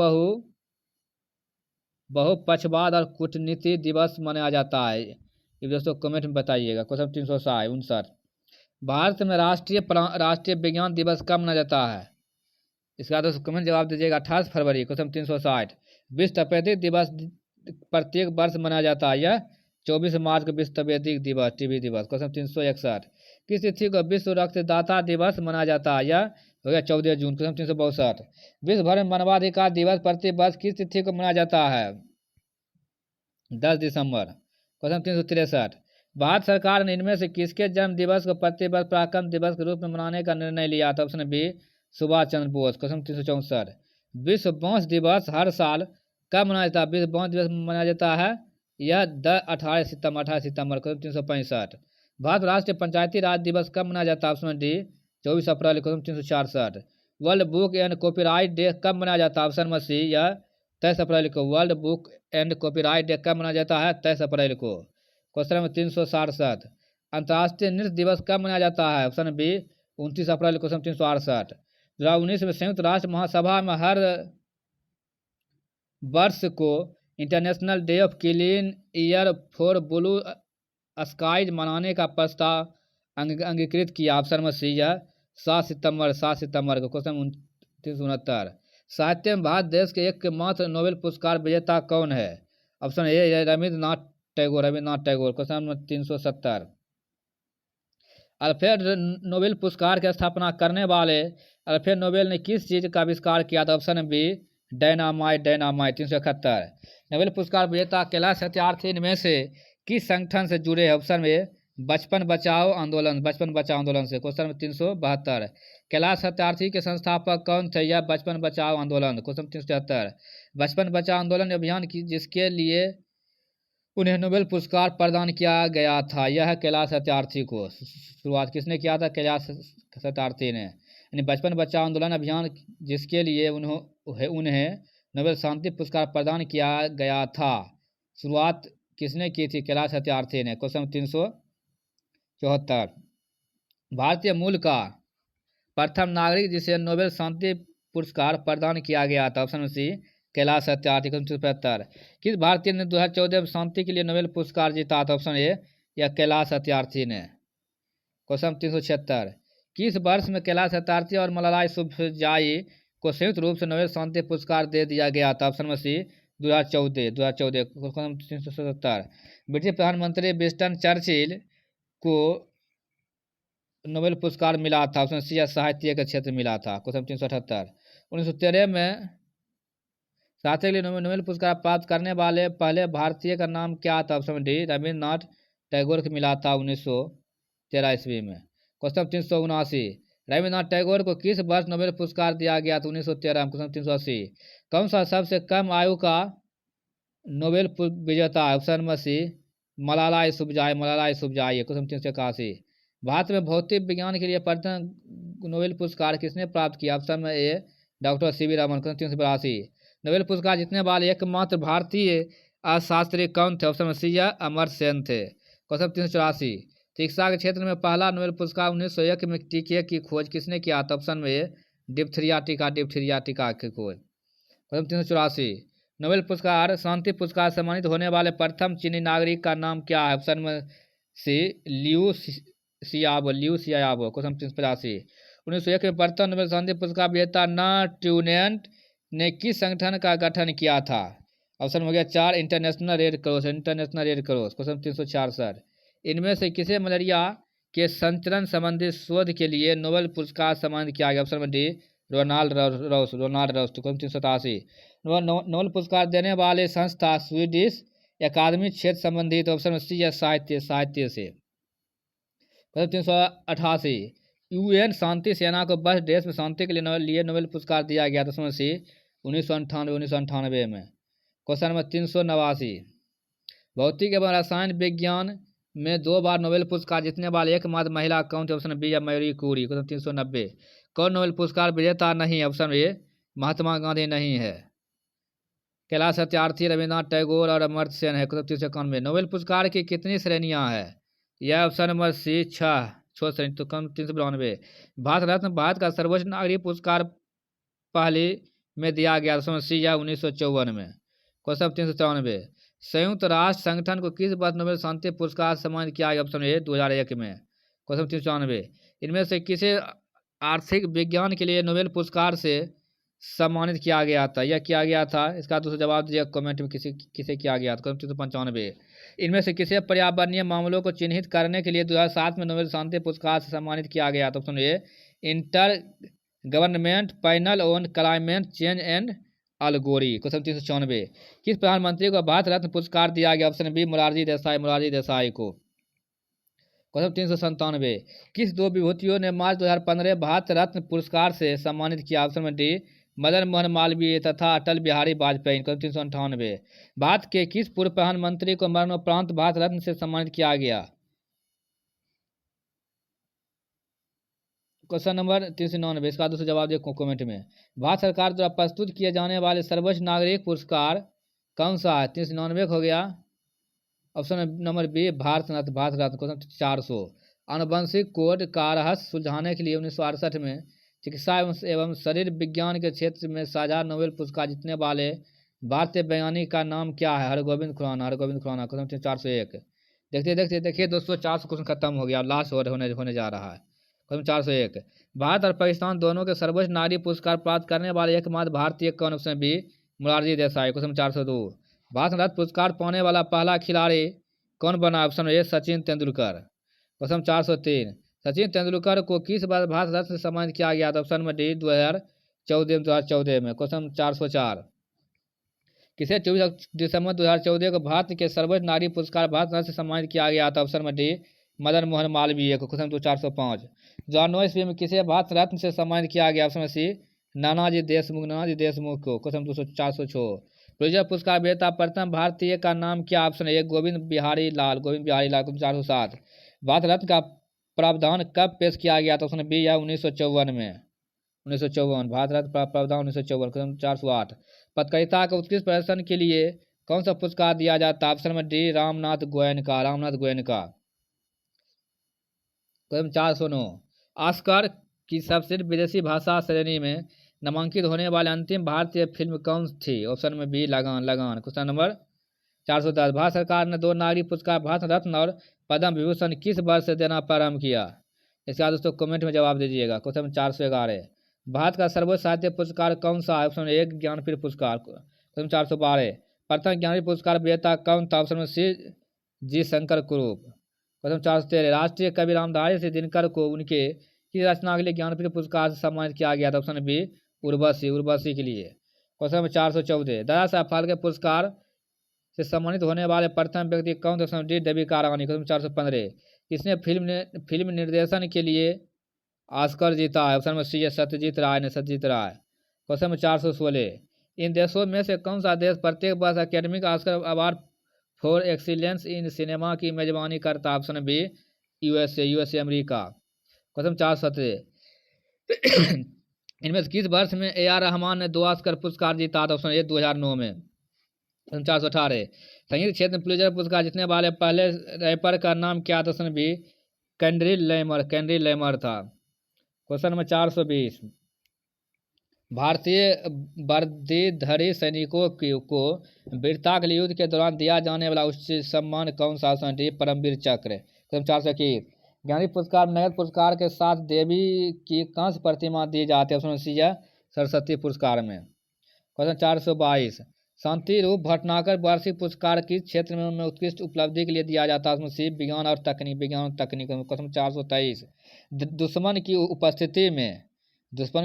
Speaker 1: बहुपक्षवाद और कूटनीति दिवस मनाया जाता है? ये दोस्तों कमेंट में बताइएगा। क्वेश्चन 359। भारत में राष्ट्रीय विज्ञान दिवस कब मनाया जाता है? इसका दोस्तों कमेंट जवाब दीजिएगा। 28 फरवरी। क्वेश्चन 360। विश्व तपेदिक दिवस प्रत्येक वर्ष मनाया जाता है? यह 24 मार्च को विश्व तपेदिक दिवस टीबी दिवस। क्वेश्चन 361। किस तिथि को विश्व रक्तदाता दिवस मनाया जाता है? यह हो गया 14 जून। क्वेश्चन 362। विश्व भर में मानवाधिकार दिवस प्रति वर्ष किस तिथि को मनाया जाता है? 10 दिसंबर। क्वेश्चन 363। भारत सरकार ने इनमें से किसके जन्म दिवस को प्रति वर्ष पराक्रम दिवस के रूप में मनाने का निर्णय लिया था? Option B Subhash Chandra Bose. Question 364। विश्व बांस दिवस हर साल कब मनाया जाता है? विश्व बांस दिवस मनाया जाता है यह 18 सितंबर। क्वेश्चन 365। भारत राष्ट्रीय पंचायती राज दिवस कब मनाया जाता है? Option D 24 April. Question 366। World book and copyright day कब मनाया जाता है? ऑप्शन में सी या 23 अप्रैल को। World book and copyright day कब मनाया जाता है? 23 अप्रैल को। Question number 367। अंतर्राष्ट्रीय नृत्य दिवस कब मनाया जाता है? ऑप्शन बी 29 अप्रैल। क्वेश्चन 368। 2019 में संयुक्त राष्ट्र महासभा में हर वर्ष को international day of clean air for blue skies मनाने का प्रस्ताव अंगीकृत किया? ऑप्शन में सी है 7 सितंबर को। क्वेश्चन 369। साहित्य में भारत देश के एकमात्र नोबेल पुरस्कार विजेता कौन है? ऑप्शन ए है Rabindranath Tagore. Question number 370। Alfred Nobel पुरस्कार की स्थापना करने वाले अल्फ्रेड नोबेल ने किस चीज का आविष्कार किया था? Option B dynamite. 371। नोबेल पुरस्कार विजेता कैलाश सत्यार्थी इनमें से किस संगठन से जुड़े हैं? ऑप्शन ए बचपन बचाओ आंदोलन से। Question number 372। कैलाश सत्यार्थी के संस्थापक कौन थे? यह बचपन बचाओ आंदोलन। क्वेश्चन 373। बचपन बचाओ आंदोलन अभियान की जिसके लिए उन्हें नोबेल पुरस्कार प्रदान किया गया था, यह कैलाश सत्यार्थी को शुरुआत किसने किया था? कैलाश सत्यार्थी ने। यानी बचपन बचाओ आंदोलन अभियान जिसके लिए उन्हें नोबेल शांति पुरस्कार प्रदान किया गया था, शुरुआत किसने की थी? कैलाश सत्यार्थी ने। क्वेश्चन 374। भारतीय मूल का प्रथम नागरिक जिसे नोबेल शांति पुरस्कार प्रदान किया गया था? Option C Kailash Satyarthi. 375। किस भारतीय ने 2014 में शांति के लिए नोबेल पुरस्कार जीता था? ऑप्शन ए या कैलाश सत्यार्थी ने। क्वेश्चन 376। किस वर्ष में कैलाश सत्यार्थी और मलाला यूसुफजई को संयुक्त रूप से नोबेल शांति पुरस्कार दे दिया गया था? ऑप्शन में सी 2014। क्वेश्चन 377। ब्रिटिश प्रधानमंत्री विंस्टन चर्चिल को नोबेल पुरस्कार मिला था? ऑप्शन सी या साहित्य के क्षेत्र मिला था। क्वेश्चन 378। 1913 में साहित्य के लिए नोबेल पुरस्कार प्राप्त करने वाले पहले भारतीय का नाम क्या था? ऑप्शन डी रविंद्रनाथ टैगोर को मिला था 1913 ईस्वी में। क्वेश्चन 379। रविंद्रनाथ टैगोर को किस वर्ष नोबेल पुरस्कार दिया गया था? 1913 में। क्वेश्चन 380। कौन सा सबसे कम आयु का नोबेल विजेता है? ऑप्शन में सी मलाला यूसुफजई। क्वेश्चन 381। भारत में भौतिक विज्ञान के लिए प्रथम नोबेल पुरस्कार किसने प्राप्त किया? ऑप्शन में A doctor C V Raman. Question 382। Nobel पुरस्कार जीतने वाले एकमात्र भारतीय अर्थशास्त्री कौन थे? ऑप्शन में सी या अमर्त्य सेन थे। क्वेश्चन 384। चिकित्सा के क्षेत्र में पहला नोबेल पुरस्कार 1901 में टीके की खोज किसने किया था? ऑप्शन में ए डिप्थीरिया टीका की खोज। क्वेश्चन 384। नोबेल पुरस्कार शांति पुरस्कार सम्मानित होने वाले प्रथम चीनी नागरिक का नाम क्या है? ऑप्शन में सी लियू सियाबो। क्वेश्चन 385। 1901 में प्रथम नोबेल शांति पुरस्कार विजेता न ट्यूनेंट ने किस संगठन का गठन किया था? ऑप्शन हो गया 4 इंटरनेशनल रेड क्रॉस। क्वेश्चन 366। इनमें से किसे मलेरिया के संचरण संबंधी शोध के लिए नोबेल पुरस्कार सम्मानित किया गया? ऑप्शन में D Ronald Ross. Question 387। Nobel पुरस्कार देने वाले संस्था स्वीडिश अकादमी क्षेत्र संबंधित? ऑप्शन में सी या साहित्य से। क्वेश्चन 388। यूएन शांति सेना को वर्ष देश में शांति के लिए नोबेल पुरस्कार दिया गया था? उसमें सी 1998 में। Question number 389। भौतिक एवं रसायन विज्ञान में 2 बार नोबेल पुरस्कार जीतने वाले एकमात्र महिला कौन थे? ऑप्शन बी या मैरी क्यूरी। क्वेश्चन 390। कौन नोबेल पुरस्कार विजेता नहीं है? ऑप्शन ए महात्मा गांधी नहीं है। कैलाश सत्यार्थी, रविंद्रनाथ टैगोर और अमर्त्य सेन है। क्वेश्चन 391। नोबेल पुरस्कार की कितनी श्रेणियां है? यह ऑप्शन नंबर सी 6 श्रेणी। तो कम 392। भारत रत्न भारत का सर्वोच्च नागरिक पुरस्कार पहले में दिया गया? ऑप्शन सी या 1954 में। क्वेश्चन 393। संयुक्त राष्ट्र संगठन को किस वर्ष नोबेल शांति पुरस्कार सम्मानित किया गया? ऑप्शन ए 2001 में। क्वेश्चन 394। इनमें से किसे आर्थिक विज्ञान के लिए नोबेल पुरस्कार से सम्मानित किया गया था? यह किया गया था, इसका दूसरा जवाब दीजिए कमेंट में, किसे किया गया था। क्वेश्चन 395। इनमें से किसे पर्यावरणीय मामलों को चिन्हित करने के लिए 2007 में नोबेल शांति पुरस्कार से सम्मानित किया गया था? Option A inter government panel on climate change and Al Gore. Question 394। किस प्रधानमंत्री को भारत रत्न पुरस्कार दिया गया? ऑप्शन बी मोरारजी देसाई को। क्वेश्चन 397। किस 2 विभूतियों ने मार्च 2015 भारत रत्न पुरस्कार से सम्मानित किया? ऑप्शन में डी मदन मोहन मालवीय तथा अटल बिहारी वाजपेयी। क्वेश्चन 398। भारत के किस पूर्व प्रधानमंत्री को मरणोपरांत भारत रत्न से सम्मानित किया गया? Question number 399। इसका दूसरा जवाब देखो कमेंट में। भारत सरकार द्वारा प्रस्तुत किए जाने वाले सर्वोच्च नागरिक पुरस्कार कौन सा है? 399 हो गया। Option number B Bharat Ratna. Question 400। आनुवंशिक कोड का रहस्य सुलझाने के लिए 1968 में चिकित्सा एवं शरीर विज्ञान के क्षेत्र में साझा नोबेल पुरस्कार जीतने वाले भारतीय वैज्ञानिक का नाम क्या है? हरगोविंद खुराना। हरगोविंद खुराना। क्वेश्चन 401। देखिए दोस्तों, 400 क्वेश्चन खत्म हो गया, लास्ट होने जा रहा है। क्वेश्चन 401। भारत और पाकिस्तान दोनों के सर्वोच्च नागरिक पुरस्कार प्राप्त करने वाले एकमात्र भारतीय कौन? Option B Morarji Desai. Question 402। Bharat Ratna पुरस्कार पाने वाला पहला खिलाड़ी कौन बना? Option A Sachin Tendulkar. Question 403। Sachin Tendulkar को किस बार भारत रत्न से सम्मानित किया गया था? ऑप्शन में डी 2014 में। क्वेश्चन 404। किसे 24 दिसंबर 2014 को भारत के सर्वोच्च नागरिक पुरस्कार भारत रत्न से सम्मानित किया गया था? ऑप्शन में डी मदन मोहन मालवीय को। क्वेश्चन 405। 2009 ईस्वी में किसे भारत रत्न से सम्मानित किया गया? ऑप्शन में सी नानाजी देशमुख को। क्वेश्चन 406। प्रिजर पुरस्कार विजेता प्रथम भारतीय का नाम क्या? Option A Govind Behari Lal. Question 407। Bharat Ratna का प्रावधान कब पेश किया गया था? ऑप्शन बी या 1954 में। 1954 भारत रत्न प्रावधान 1954। क्वेश्चन 408। पत्रकारिता के उत्कृष्ट प्रदर्शन के लिए कौन सा पुरस्कार दिया जाता है? ऑप्शन में D Ramnath Goenka. Question 409। Oscar की सर्वश्रेष्ठ विदेशी भाषा श्रेणी में नामांकित होने वाली अंतिम भारतीय फिल्म कौन थी? ऑप्शन में बी लगान। Question number 410। भारत सरकार ने 2 नागरिक पुरस्कार भारत रत्न और पद्म विभूषण किस वर्ष से देना प्रारंभ किया? इसका दोस्तों कमेंट में जवाब दीजिएगा। क्वेश्चन 411। भारत का सर्वोच्च साहित्य पुरस्कार कौन सा है? ऑप्शन ए ज्ञानपीठ पुरस्कार। क्वेश्चन 412। प्रथम ज्ञानपीठ पुरस्कार विजेता कौन था? ऑप्शन में सी जी शंकर कुरूप। क्वेश्चन 413। राष्ट्रीय कवि रामधारी सिंह दिनकर को उनके किस रचना के लिए ज्ञानपीठ पुरस्कार से सम्मानित किया गया था? ऑप्शन बी उर्वशी के लिए। Question number 414। दादा साहब फाल्के पुरस्कार से सम्मानित होने वाले प्रथम व्यक्ति कौन थे? ऑप्शन डी डब्बी रानी। क्वेश्चन 415। किसने फिल्म निर्देशन के लिए ऑस्कर जीता है? ऑप्शन में सी है सत्यजीत राय। Question number 416। इन देशों में से कौन सा देश प्रत्येक वर्ष academic oscar award for excellence in cinema की मेजबानी करता है? Option B USA America. Question 417। इनमें से किस वर्ष में AR रहमान ने 2 ऑस्कर पुरस्कार जीता था? ऑप्शन ए 2009 में। 418। संगीत क्षेत्र में पुलित्जर पुरस्कार जीतने वाले पहले रैपर का नाम क्या था? ऑप्शन बी केंड्रिक लैमर था। Question number 420। भारतीय वर्दीधारी सैनिकों को वीरता के लिए युद्ध के दौरान दिया जाने वाला उच्च सम्मान कौन सा? ऑप्शन डी परमवीर चक्र। क्वेश्चन 421। ज्ञानपीठ पुरस्कार नगद पुरस्कार के साथ देवी की कांस्य प्रतिमा दी जाती है? ऑप्शन सी है सरस्वती पुरस्कार में। क्वेश्चन 422। शांति रूप भटनागर वार्षिक पुरस्कार किस क्षेत्र में उत्कृष्ट उपलब्धि के लिए दिया जाता है? उसमें सी विज्ञान और तकनीक। क्वेश्चन 423। दुश्मन की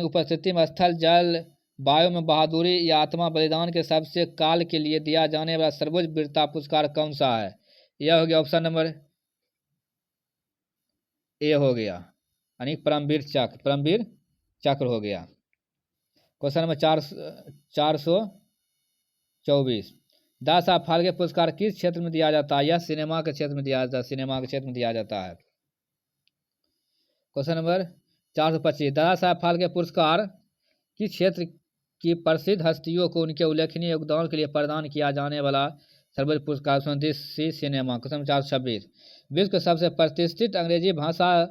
Speaker 1: उपस्थिति में स्थल जल वायु में बहादुरी या आत्मा बलिदान के सबसे काल के लिए दिया जाने वाला सर्वोच्च वीरता पुरस्कार कौन सा है? यह हो गया ऑप्शन नंबर ए हो गया, यानी परमवीर चक्र हो गया। Question number 424। दादा साहब फाल्के पुरस्कार किस क्षेत्र में दिया जाता है? यह सिनेमा के क्षेत्र में दिया जाता है। Question number 425। दादा साहब फाल्के पुरस्कार किस क्षेत्र की प्रसिद्ध हस्तियों को उनके उल्लेखनीय योगदान के लिए प्रदान किया जाने वाला सर्वोच्च पुरस्कार? सी सिनेमा। क्वेश्चन 426। विश्व के सबसे प्रतिष्ठित अंग्रेजी भाषा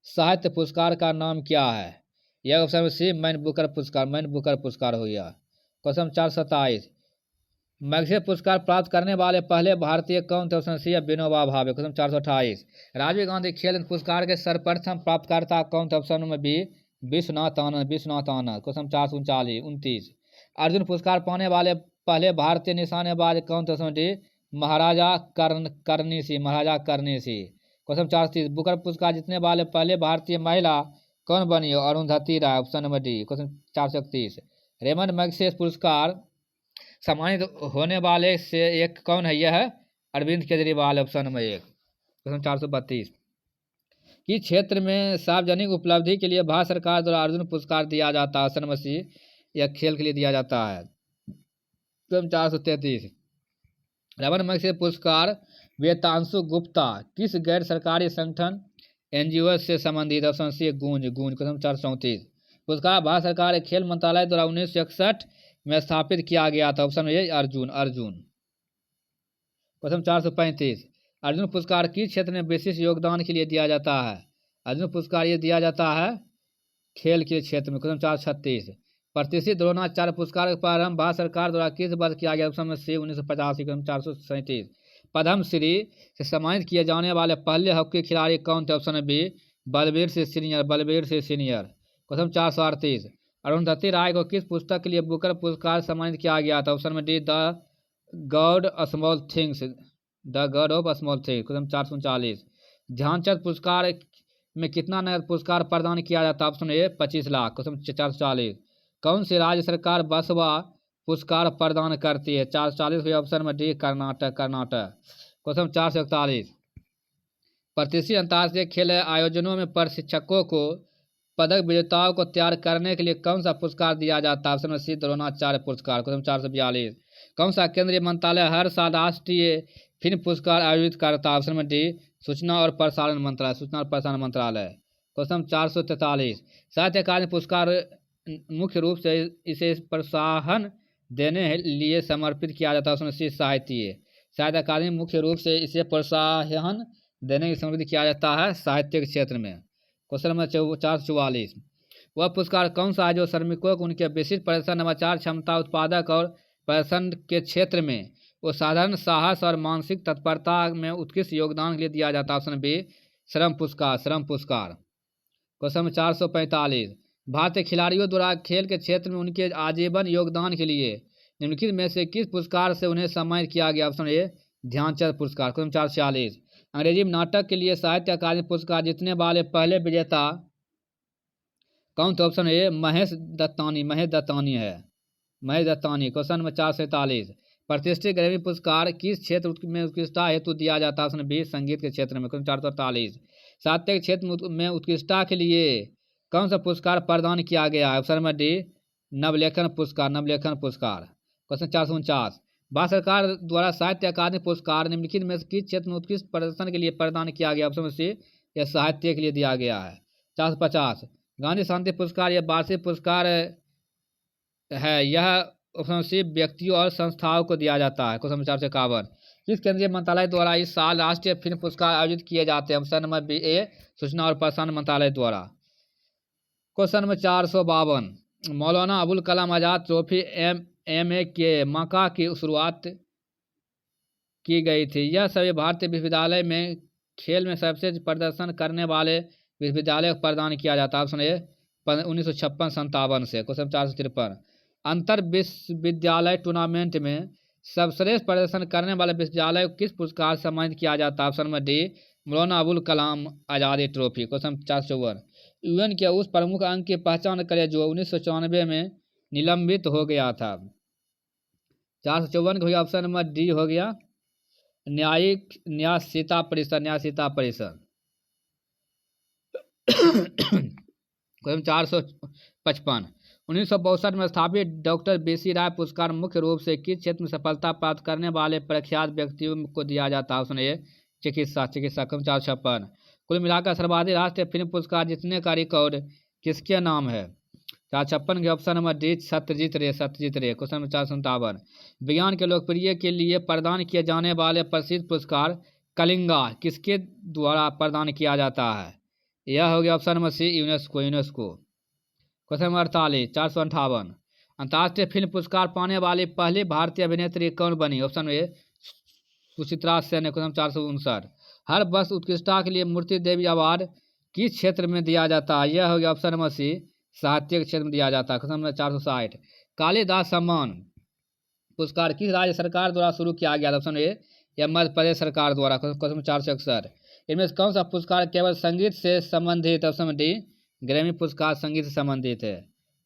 Speaker 1: साहित्य पुरस्कार का नाम क्या है? यह ऑप्शन में सी मैन बुकर पुरस्कार हो गया। क्वेश्चन 427। मैग्सेसे पुरस्कार प्राप्त करने वाले पहले भारतीय कौन थे? ऑप्शन सी है विनोबा भावे। क्वेश्चन 428। राजीव गांधी खेल रत्न पुरस्कार के सर्वप्रथम प्राप्तकर्ता कौन थे? ऑप्शन में बी विश्वनाथ आनंद। क्वेश्चन 429। अर्जुन पुरस्कार पाने वाले पहले भारतीय निशानेबाज कौन थे? ऑप्शन डी महाराजा करनी सी। क्वेश्चन 430। बुकर पुरस्कार जीतने वाले पहले भारतीय महिला कौन बनी? Arundhati Roy. Option number D. Question 431। Ramon Magsaysay पुरस्कार सम्मानित होने वाले से एक कौन है? यह है Arvind Kejriwal. Option number 1। Question 432। किस क्षेत्र में सार्वजनिक उपलब्धि के लिए भारत सरकार द्वारा अर्जुन पुरस्कार दिया जाता है? ऑप्शन नंबर सी यह खेल के लिए दिया जाता है। क्वेश्चन 433। रेमंड मैग्सेसे पुरस्कार वेदांशु गुप्ता किस गैर सरकारी संगठन NGO से संबंधित? ऑप्शन सी गूंज। क्वेश्चन 434। पुरस्कार भारत सरकार के खेल मंत्रालय द्वारा 1961 में स्थापित किया गया था? ऑप्शन ए अर्जुन। क्वेश्चन 435। अर्जुन पुरस्कार किस क्षेत्र में विशिष्ट योगदान के लिए दिया जाता है? अर्जुन पुरस्कार ये दिया जाता है खेल के क्षेत्र में। क्वेश्चन 436। प्रतिष्ठित द्रोणाचार्य पुरस्कार का प्रारंभ भारत सरकार द्वारा किस वर्ष किया गया? ऑप्शन में सी 1985 क्रम 437। पद्म श्री से सम्मानित किए जाने वाले पहले हॉकी खिलाड़ी कौन थे? Option B Balbir Singh senior. Balbir Singh senior. Question 438। Arundhati Roy को किस पुस्तक के लिए बुकर पुरस्कार सम्मानित किया गया था? ऑप्शन में D the god small things. The god of small things. Question 439। Dhyanchand पुरस्कार में कितना नगद पुरस्कार प्रदान किया जाता है? Option A 25 lakh. क्वेश्चन 440। कौन सी राज्य सरकार बसवा पुरस्कार प्रदान करती है? 440 के ऑप्शन में डी कर्नाटक। कर्नाटक। क्वेश्चन 441। प्रतिष्ठित अंतर्राष्ट्रीय खेल आयोजनों में प्रशिक्षकों को पदक विजेताओं को तैयार करने के लिए कौन सा पुरस्कार दिया जाता है? ऑप्शन में सी द्रोणाचार्य पुरस्कार। क्वेश्चन 442। कौन सा केंद्रीय मंत्रालय हर साल राष्ट्रीय फिल्म पुरस्कार आयोजित करता है? ऑप्शन में डी सूचना और प्रसारण मंत्रालय। सूचना और प्रसारण मंत्रालय। क्वेश्चन 443। साहित्य अकादमी पुरस्कार मुख्य रूप से इसे प्रोत्साहन देने लिए समर्पित किया जाता है? उसमें सी साहित्य। साहित्य अकादमी मुख्य रूप से इसे प्रोत्साहन देने की समर्पित किया जाता है साहित्य के क्षेत्र में। Question number 444। वह पुरस्कार कौन सा है जो श्रमिकों को उनके विशिष्ट प्रदर्शन, नवाचार क्षमता, उत्पादक और प्रदर्शन के क्षेत्र में वो साधारण साहस और मानसिक तत्परता में उत्कृष्ट योगदान के लिए दिया जाता है? ऑप्शन बी श्रम पुरस्कार। श्रम पुरस्कार। क्वेश्चन 445। भारतीय खिलाड़ियों द्वारा खेल के क्षेत्र में उनके आजीवन योगदान के लिए निम्नलिखित में से किस पुरस्कार से उन्हें सम्मानित किया गया? ऑप्शन ए ध्यानचंद पुरस्कार। क्वेश्चन 446। अंग्रेजी नाटक के लिए साहित्य अकादमी पुरस्कार जीतने वाले पहले विजेता कौन थे? Option A Mahesh Dattani. महेश दत्तानी है। महेश दत्तानी। Question number 447। प्रतिष्ठित ग्रैमी पुरस्कार किस क्षेत्र में उत्कृष्टता हेतु दिया जाता है? ऑप्शन बी संगीत के क्षेत्र में। क्वेश्चन 448। साहित्य के क्षेत्र में उत्कृष्टता के लिए कौन सा पुरस्कार प्रदान किया गया है? ऑप्शन में डी नवलेखन पुरस्कार। नवलेखन पुरस्कार। क्वेश्चन 449। भारत सरकार द्वारा साहित्य अकादमी पुरस्कार निम्नलिखित में किस क्षेत्र में उत्कृष्ट प्रदर्शन के लिए प्रदान किया गया? ऑप्शन में सी यह साहित्य के लिए दिया गया है। 450। गांधी शांति पुरस्कार यह वार्षिक पुरस्कार है। यह ऑप्शन सी व्यक्तियों और संस्थाओं को दिया जाता है। क्वेश्चन 451। किस केंद्रीय मंत्रालय द्वारा इस साल राष्ट्रीय फिल्म पुरस्कार आयोजित किए जाते हैं? ऑप्शन नंबर बी ए सूचना और प्रसारण मंत्रालय द्वारा। Question number 452। Maulana Abul Kalam Azad trophy MA के मका की शुरुआत की गई थी। यह सभी भारतीय विश्वविद्यालय में खेल में सबसे प्रदर्शन करने वाले विश्वविद्यालय को प्रदान किया जाता है। ऑप्शन ए 1956-57 से। क्वेश्चन 453। अंतर विश्वविद्यालय टूर्नामेंट में सर्वश्रेष्ठ प्रदर्शन करने वाले विश्वविद्यालय को किस पुरस्कार से सम्मानित किया जाता है? ऑप्शन में डी मौलाना अबुल कलाम आजादी ट्रॉफी। क्वेश्चन 454। UN के उस प्रमुख अंग की पहचान करें जो 1994 में निलंबित हो गया था। 454 का हो गया ऑप्शन नंबर डी हो गया न्यायिक न्यायशीता परिषद। न्यायशीता परिषद। क्वेश्चन 455। 1962 में स्थापित डॉक्टर BC राय पुरस्कार मुख्य रूप से किस क्षेत्र में सफलता प्राप्त करने वाले प्रख्यात व्यक्तियों को दिया जाता है? ऑप्शन ए चिकित्सा। चिकित्सा। क्वेश्चन 456। कुल मिलाकर सर्वाधिक राष्ट्रीय फिल्म पुरस्कार जीतने का रिकॉर्ड किसके नाम है? 456 के ऑप्शन नंबर डी सत्यजीत रे। सत्यजीत रे। Question number 457। विज्ञान के लोकप्रिय के लिए प्रदान किए जाने वाले प्रसिद्ध पुरस्कार कलिंगा किसके द्वारा प्रदान किया जाता है? यह हो गया option number C UNESCO. UNESCO. Question number 48। 458। अंतर्राष्ट्रीय फिल्म पुरस्कार पाने वाली पहली भारतीय अभिनेत्री कौन बनी? ऑप्शन ए सुचित्रा सेन है। क्वेश्चन 459। हर वर्ष उत्कृष्टता के लिए मूर्ति देवी अवार्ड किस क्षेत्र में दिया जाता है? यह हो गया ऑप्शन नंबर सी साहित्य के क्षेत्र में दिया जाता है। Question number 460। कालिदास सम्मान पुरस्कार किस राज्य सरकार द्वारा शुरू किया गया? ऑप्शन ए या मध्य प्रदेश सरकार द्वारा। Question number 461। इनमें से कौन सा पुरस्कार केवल संगीत से संबंधित? ऑप्शन डी ग्रैमी पुरस्कार संगीत से संबंधित है।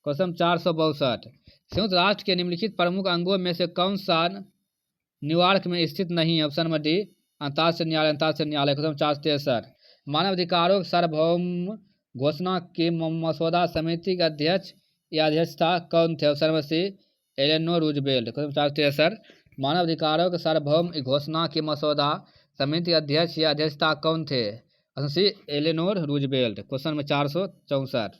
Speaker 1: क्वेश्चन 462। संयुक्त राष्ट्र के निम्नलिखित प्रमुख अंगों में से कौन सा न्यूयॉर्क में स्थित नहीं है? ऑप्शन नंबर डी अंतर्राष्ट्रीय न्यायालय। अंतर्राष्ट्रीय न्यायालय। क्वेश्चन 463। मानव अधिकारों की सार्वभौम घोषणा की मसौदा समिति के अध्यक्ष या अध्यक्षता कौन थे? Option number C Eleanor Roosevelt. Question 463। मानव अधिकारों के सार्वभौम घोषणा की मसौदा समिति के अध्यक्ष या अध्यक्षता कौन थे? Option C Eleanor Roosevelt. Question number 464।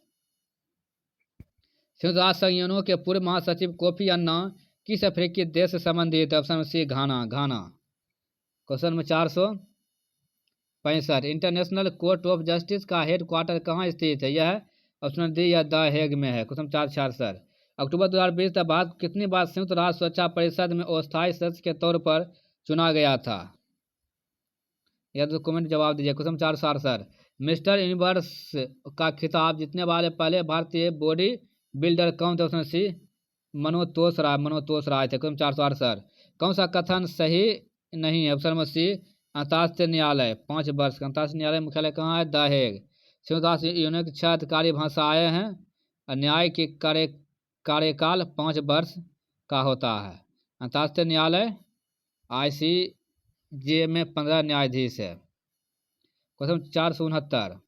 Speaker 1: संयुक्त राष्ट्र संघ के पूर्व महासचिव कोफी अन्नान किस अफ्रीकी देश से संबंधित है? Option C Ghana. Ghana. Question number 465। International court of justice का हेड क्वार्टर कहाँ स्थित है? यह ऑप्शन डी या द हेग में है। क्वेश्चन 466। अक्टूबर 2020 तक भारत कितनी बार संयुक्त राष्ट्र सुरक्षा परिषद में अस्थायी सदस्य के तौर पर चुना गया था? या तो कमेंट जवाब दीजिए। क्वेश्चन 4 सर, मिस्टर यूनिवर्स का खिताब जीतने वाले पहले भारतीय बॉडी बिल्डर कौन थे? ऑप्शन सी मनोतोष राय थे। क्वेश्चन 4 सर, कौन सा कथन सही नहीं है? ऑप्शन नंबर सी अंतर्राष्ट्रीय न्यायालय 5 वर्ष का। अंतर्राष्ट्रीय न्यायालय मुख्यालय कहाँ है? The Hague. संयुक्त राष्ट्र यूनियन की 6 अधिकारी भाषाएं हैं। न्याय के कार्यकाल 5 वर्ष का होता है। अंतर्राष्ट्रीय न्यायालय ICJ में 15 न्यायाधीश है। क्वेश्चन 469,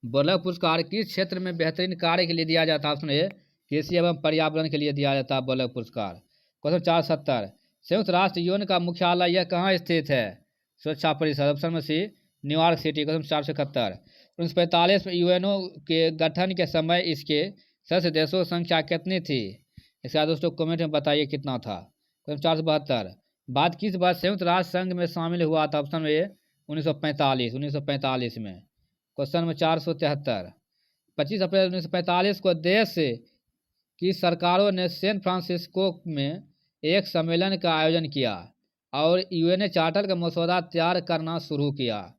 Speaker 1: बल्लभ पुरस्कार किस क्षेत्र में बेहतरीन कार्य के लिए दिया जाता है? ऑप्शन ए कृषि एवं पर्यावरण के लिए दिया जाता है बल्लभ पुरस्कार। क्वेश्चन 470, संयुक्त राष्ट्र यूएन का मुख्यालय यह कहाँ स्थित है? सुरक्षा परिषद। ऑप्शन में सी न्यूयॉर्क सिटी। क्वेश्चन 471, 1945 में यूएनओ के गठन के समय इसके सदस्य देशों की संख्या कितनी थी? इसका दोस्तों कमेंट में बताइए कितना था। क्वेश्चन 472, भारत किस वर्ष संयुक्त राष्ट्र संघ में शामिल हुआ था? ऑप्शन ए 1945 में। क्वेश्चन नंबर 473, 25 अप्रैल 1945 को देश की सरकारों ने सैन फ्रांसिस्को में एक सम्मेलन का आयोजन किया और यूएन चार्टर का मसौदा तैयार करना शुरू किया।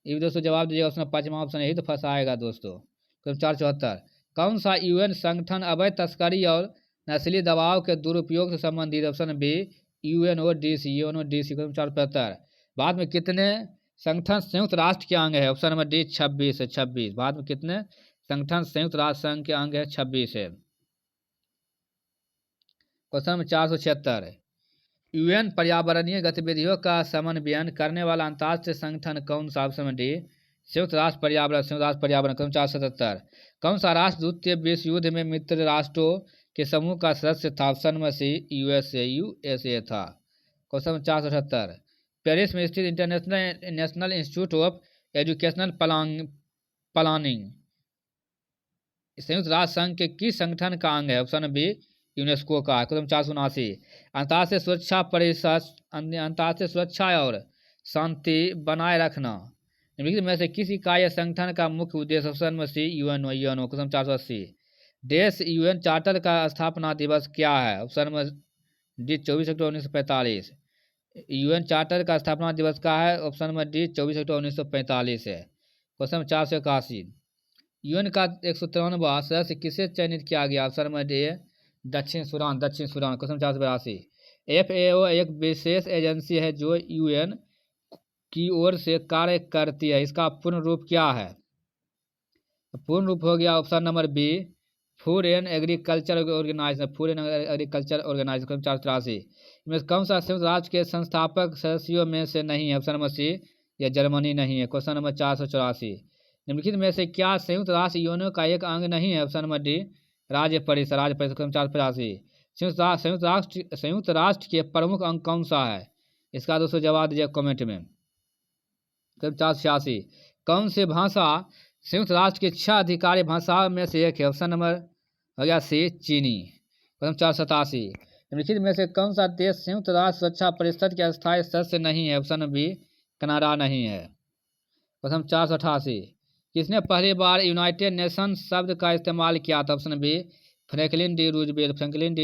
Speaker 1: ये दोस्तों जवाब दीजिएगा। ऑप्शन 5वां ऑप्शन यही तो फंसाएगा दोस्तों। क्वेश्चन 474, कौन सा यूएन संगठन अवैध तस्करी और नस्ली दबाव के दुरुपयोग से संबंधित? Option B UNODC. Question 475, Bharat में कितने संगठन संयुक्त राष्ट्र के अंग है? ऑप्शन नंबर डी 26 है। 26। भारत में कितने संगठन संयुक्त राष्ट्र संघ के अंग है? 26 है। क्वेश्चन नंबर 476, यूएन पर्यावरणीय गतिविधियों का समन्वयन करने वाला अंतर्राष्ट्रीय संगठन कौन सा? ऑप्शन नंबर डी संयुक्त राष्ट्र पर्यावरण। क्वेश्चन 477, कौन सा राष्ट्र द्वितीय विश्व युद्ध में मित्र राष्ट्रों के समूह का सदस्य था? ऑप्शन नंबर सी यूएसए था। क्वेश्चन नंबर 478, पेरिस में स्थित international national institute of educational planning संयुक्त राष्ट्र संघ के किस संगठन का अंग है? ऑप्शन बी यूनेस्को का। क्वेश्चन 479, अंतर्राष्ट्रीय सुरक्षा परिषद अंतर्राष्ट्रीय सुरक्षा और शांति बनाए रखना निम्नलिखित में से किस इकाई या संगठन का मुख्य उद्देश्य? Option number C UNO. Question 480, देश यूएन चार्टर का स्थापना दिवस क्या है? Option number D 24 October 1945। UN charter का स्थापना दिवस का है? ऑप्शन नंबर डी 24 अक्टूबर 1945 है। क्वेश्चन 481, यूएन का 193वां सदस्य किसे चयनित किया गया? ऑप्शन नंबर डी दक्षिण सूडान। क्वेश्चन 482, FAO एक विशेष एजेंसी है जो यूएन की ओर से कार्य करती है। इसका पूर्ण रूप क्या है? पूर्ण रूप हो गया option number B food and agriculture organisation. Question 483, इनमें कौन सा संयुक्त राष्ट्र के संस्थापक सदस्यों में से नहीं है? ऑप्शन नंबर सी या जर्मनी नहीं है। क्वेश्चन नंबर 484, निम्नलिखित में से क्या संयुक्त राष्ट्र यूएनओ का एक अंग नहीं है? ऑप्शन नंबर डी राज्य परिषद। क्वेश्चन 485, संयुक्त राष्ट्र के प्रमुख अंग कौन सा है? इसका दोस्तों जवाब दीजिए कमेंट में। क्वेश्चन 486, कौन सी भाषा संयुक्त राष्ट्र की 6 आधिकारिक भाषाओं में से एक है? ऑप्शन नंबर हो गया सी चीनी। क्वेश्चन 487, निम्नलिखित में से कौन सा देश संयुक्त राष्ट्र सुरक्षा परिषद के अस्थायी सदस्य नहीं है? ऑप्शन बी कनाडा नहीं है। क्वेश्चन 488, किसने पहली बार यूनाइटेड नेशन शब्द का इस्तेमाल किया था? Option B Franklin D Roosevelt. Question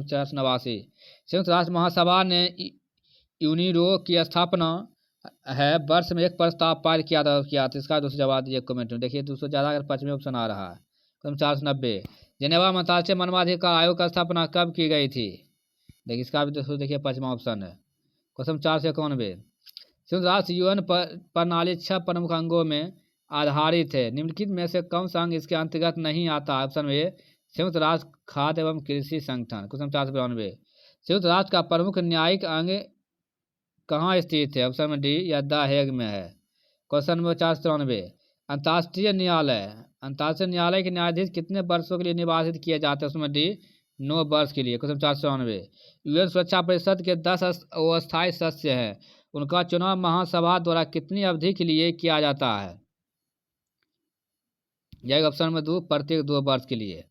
Speaker 1: 489, संयुक्त राष्ट्र महासभा ने यूनिरो की स्थापना है वर्ष में एक प्रस्ताव पारित किया था। इसका दोस्तों जवाब दीजिए कमेंट में। देखिए दोस्तों ज़्यादा अगर 5वें ऑप्शन आ रहा है। क्वेश्चन 490, जेनेवा में अंतर्राष्ट्रीय मानवाधिकार आयोग की स्थापना कब की गई थी? देखिए इसका भी दोस्तों देखिए 5वां ऑप्शन है। क्वेश्चन 491, संयुक्त राष्ट्र यूएन प्रणाली 6 प्रमुख अंगों में आधारित है। निम्नलिखित में से कौन सा अंग इसके अंतर्गत नहीं आता? ऑप्शन ए संयुक्त राष्ट्र खाद्य एवं कृषि संगठन। क्वेश्चन 492, संयुक्त राष्ट्र का प्रमुख न्यायिक अंग कहाँ स्थित है? ऑप्शन नंबर डी या द हेग में है। क्वेश्चन नंबर 493, अंतर्राष्ट्रीय न्यायालय के न्यायाधीश कितने वर्षों के लिए निर्वाचित किए जाते हैं? उसमें डी 9 वर्ष के लिए। क्वेश्चन 494, यूएन सुरक्षा परिषद के 10 अस्थायी सदस्य हैं। उनका चुनाव महासभा द्वारा कितनी अवधि के लिए किया जाता है? यह ऑप्शन नंबर 2 प्रत्येक 2 वर्ष के लिए।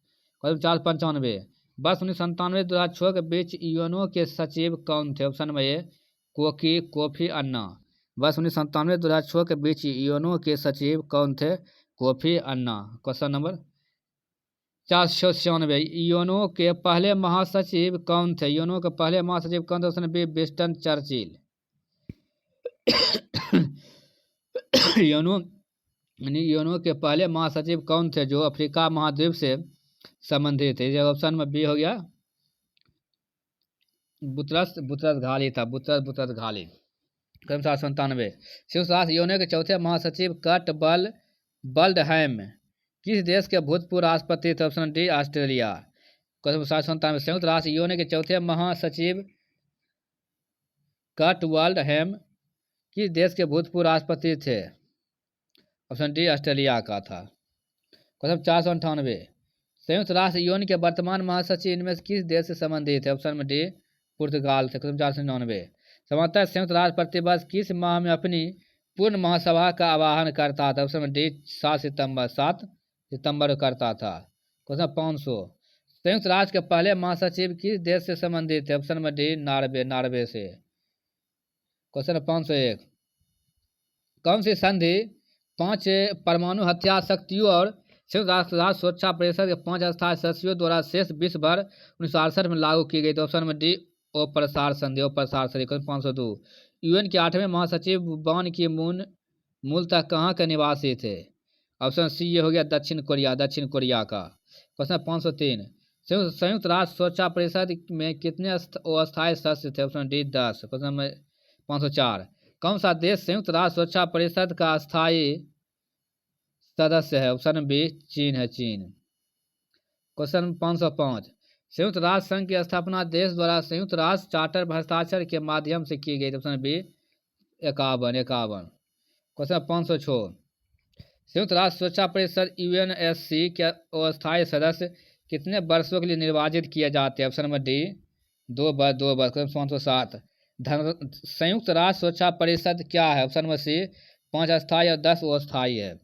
Speaker 1: क्वेश्चन 495, वर्ष 1997-2006 के बीच यूएनओ के सचिव कौन थे? Option number A Kofi Annan. वर्ष 1997-2006 के बीच यूएनओ के सचिव कौन थे? Kofi Annan. Question number 496। UNO के पहले महासचिव कौन थे? यूएनओ के पहले महासचिव कौन थे? Option B Winston Churchill. UNO के पहले महासचिव कौन थे जो अफ्रीका महाद्वीप से संबंधित थे? ऑप्शन में बी हो गया बुतरस घाली था, बुतरस घाली। 797। संयुक्त राष्ट्र यूएनओ के चौथे महासचिव कट बल्डहैम किस देश के भूतपूर्व राष्ट्रपति थे? Option D Australia. 797। संयुक्त राष्ट्र यूएनओ के चौथे महासचिव कट बल्डहैम किस देश के भूतपूर्व राष्ट्रपति थे? ऑप्शन डी ऑस्ट्रेलिया का था। 498। संयुक्त राष्ट्र यूएन के वर्तमान महासचिव इनमें से किस देश से संबंधित है? ऑप्शन में डी पुर्तगाल से। 499। समानतः संयुक्त राष्ट्र प्रतिवर्ष किस माह में अपनी पूर्ण महासभा का आह्वान करता था? ऑप्शन में डी 7 सितंबर करता था। 500। संयुक्त राष्ट्र के पहले महासचिव किस देश से संबंधित है? ऑप्शन में डी नॉर्वे से। 501। कौन सी संधि 5 परमाणु हथियार शक्तियों और संयुक्त राष्ट्र सुरक्षा परिषद के 5 अस्थायी सदस्यों द्वारा शेष विश्व भर 1968 में लागू की गई? तो ऑप्शन में डी ओप्रसार संधि। 502। यूएन के 8वें महासचिव बान की मून मूलतः कहाँ के निवासी थे? ऑप्शन सी ये हो गया दक्षिण कोरिया का। 503। संयुक्त राष्ट्र सुरक्षा परिषद में कितने अस्थायी सदस्य थे? Option D 10। 504। कौन सा देश संयुक्त राष्ट्र सुरक्षा परिषद का अस्थायी सदस्य है? ऑप्शन बी चीन है, चीन। 505। संयुक्त राष्ट्र संघ की स्थापना देश द्वारा संयुक्त राष्ट्र चार्टर पर हस्ताक्षर के माध्यम से की गई? Option B 51। 506। संयुक्त राष्ट्र सुरक्षा परिषद यूएनएससी के अस्थायी सदस्य कितने वर्षों के लिए निर्वाचित किए जाते हैं? ऑप्शन में डी 2 वर्ष। 507। संयुक्त राष्ट्र सुरक्षा परिषद क्या है? ऑप्शन में सी 5 अस्थायी और 10 अस्थायी है।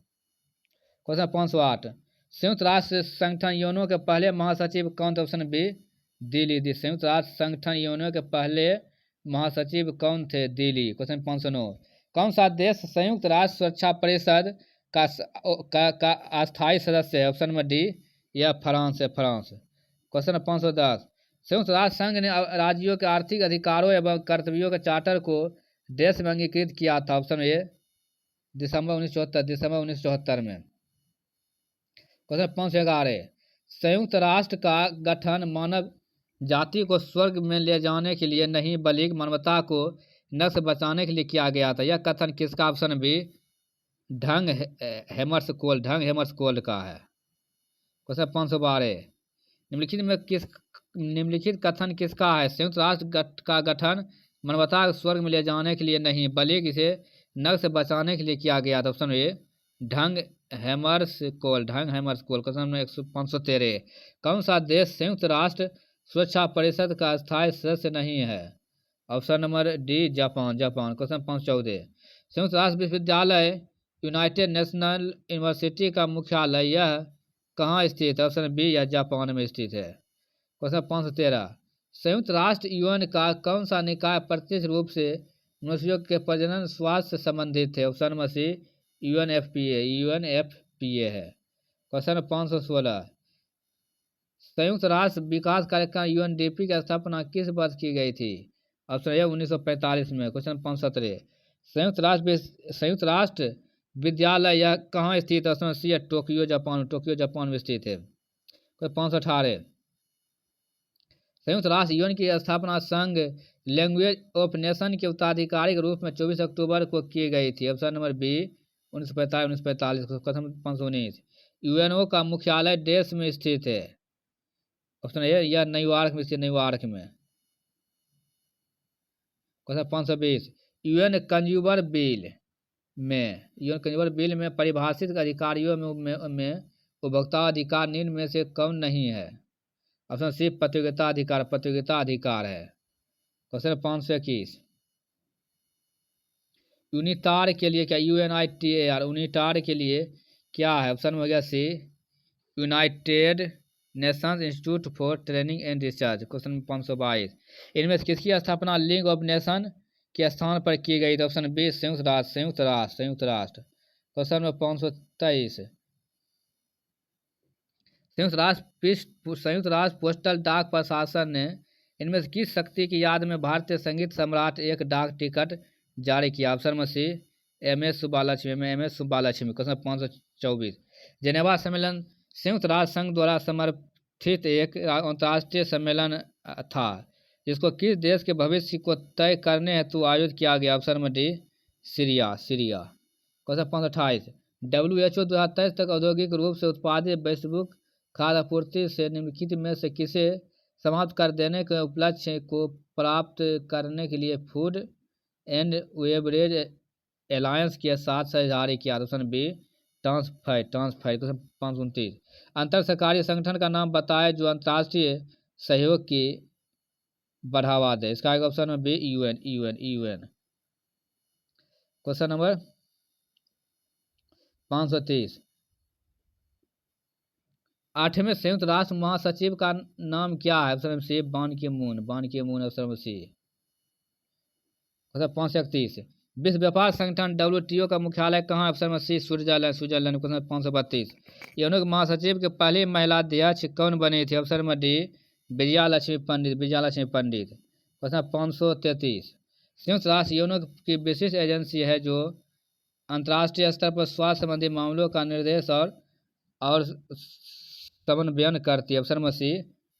Speaker 1: 508। संयुक्त राष्ट्र संगठन यूएनओ के पहले महासचिव कौन थे? Option B Delhi. संयुक्त राष्ट्र संगठन यूएनओ के पहले महासचिव कौन थे? दिल्ली। 509। कौन सा देश संयुक्त राष्ट्र सुरक्षा परिषद का अस्थायी सदस्य है? ऑप्शन में डी या फ्रांस है, फ्रांस। 510। संयुक्त राष्ट्र संघ ने राज्यों के आर्थिक अधिकारों एवं कर्तव्यों के चार्टर को देश में अंगीकृत किया था? ऑप्शन ए दिसंबर 1974 में। 511। संयुक्त राष्ट्र का गठन मानव जाति को स्वर्ग में ले जाने के लिए नहीं बल्कि मानवता को नरक से बचाने के लिए किया गया था। यह कथन किसका? ऑप्शन बी ढंग हेमर्सकोल्ड का है। 512। निम्नलिखित कथन किसका है? संयुक्त राष्ट्र का गठन मानवता को स्वर्ग में ले जाने के लिए नहीं बल्कि इसे नरक से बचाने के लिए किया गया था। ऑप्शन ए ढंग हेमर्सकोल्ड। 513। कौन सा देश संयुक्त राष्ट्र सुरक्षा परिषद का स्थायी सदस्य नहीं है? Option number D Japan. 514। संयुक्त राष्ट्र विश्वविद्यालय यूनाइटेड नेशनल यूनिवर्सिटी का मुख्यालय यह कहाँ स्थित है? ऑप्शन बी या जापान में स्थित है। 513। संयुक्त राष्ट्र यूएन का कौन सा निकाय प्रत्यक्ष रूप से मनुष्यों के प्रजनन स्वास्थ्य से संबंधित है? ऑप्शन में सी यूएनएफपीए है। 516। संयुक्त राष्ट्र विकास कार्यक्रम यूएनडीपी की स्थापना किस वर्ष की गई थी? ऑप्शन ए 1945 में। 517। संयुक्त राष्ट्र विद्यालय यह कहाँ स्थित है? ऑप्शन सी है टोक्यो जापान में स्थित है। 518। संयुक्त राष्ट्र यूएन की स्थापना संघ लैंग्वेज ऑफ नेशन के उत्तराधिकारी के रूप में 24 अक्टूबर को की गई थी। Option number B 1945। 519। यूएनओ का मुख्यालय देश में स्थित है? ऑप्शन ए या न्यूयॉर्क में स्थित, न्यूयॉर्क में। 520। यूएन कंज्यूमर बिल में परिभाषित अधिकारियों में उपभोक्ता अधिकार निम्न में से कौन नहीं है? ऑप्शन सी प्रतियोगिता अधिकार है। 521। यूनिटार के लिए क्या? यूएनआईटीएआर यूनिटार के लिए क्या है? ऑप्शन में हो गया C United Nations Institute for training and research. 522। इनमें से किसकी स्थापना लीग ऑफ नेशन के स्थान पर की गई? ऑप्शन बी संयुक्त राष्ट्र। 523। संयुक्त राष्ट्र पोस्टल डाक प्रशासन ने इनमें से किस शक्ति की याद में भारतीय संगीत सम्राट एक डाक टिकट जारी किया? ऑप्शन में सी MS सुब्बालक्ष्मी। क्वेश्चन 524। जेनेवा सम्मेलन संयुक्त राष्ट्र संघ द्वारा समर्थित एक अंतर्राष्ट्रीय सम्मेलन था जिसको किस देश के भविष्य को तय करने हेतु आयोजित किया गया? ऑप्शन में डी सीरिया। क्वेश्चन 528। WHO 2023 तक औद्योगिक रूप से उत्पादित वैश्विक खाद्य आपूर्ति से निम्नलिखित में से किसे समाप्त कर देने के उपलक्ष्य को प्राप्त करने के लिए फूड एंड बेवरेज एलायंस के साथ साझेदारी किया? ऑप्शन बी ट्रांसफाइड। क्वेश्चन 529। अंतर सरकारी संगठन का नाम बताएं जो अंतर्राष्ट्रीय सहयोग की बढ़ावा दे? इसका ऑप्शन में बी UN। Question number 530। 8वें संयुक्त राष्ट्र महासचिव का नाम क्या है? ऑप्शन सी बान की मून। Option C. क्वेश्चन 531। विश्व व्यापार संगठन WTO का मुख्यालय कहाँ? ऑप्शन में सी स्विट्जरलैंड। क्वेश्चन 532। यूएन के महासचिव की पहली महिला अध्यक्ष कौन बनी थी? ऑप्शन में डी विजयालक्ष्मी पंडित। क्वेश्चन 533। संयुक्त राष्ट्र यूएन की विशिष्ट एजेंसी है जो अंतर्राष्ट्रीय स्तर पर स्वास्थ्य संबंधी मामलों का निर्देश और समन्वयन करती है? ऑप्शन में सी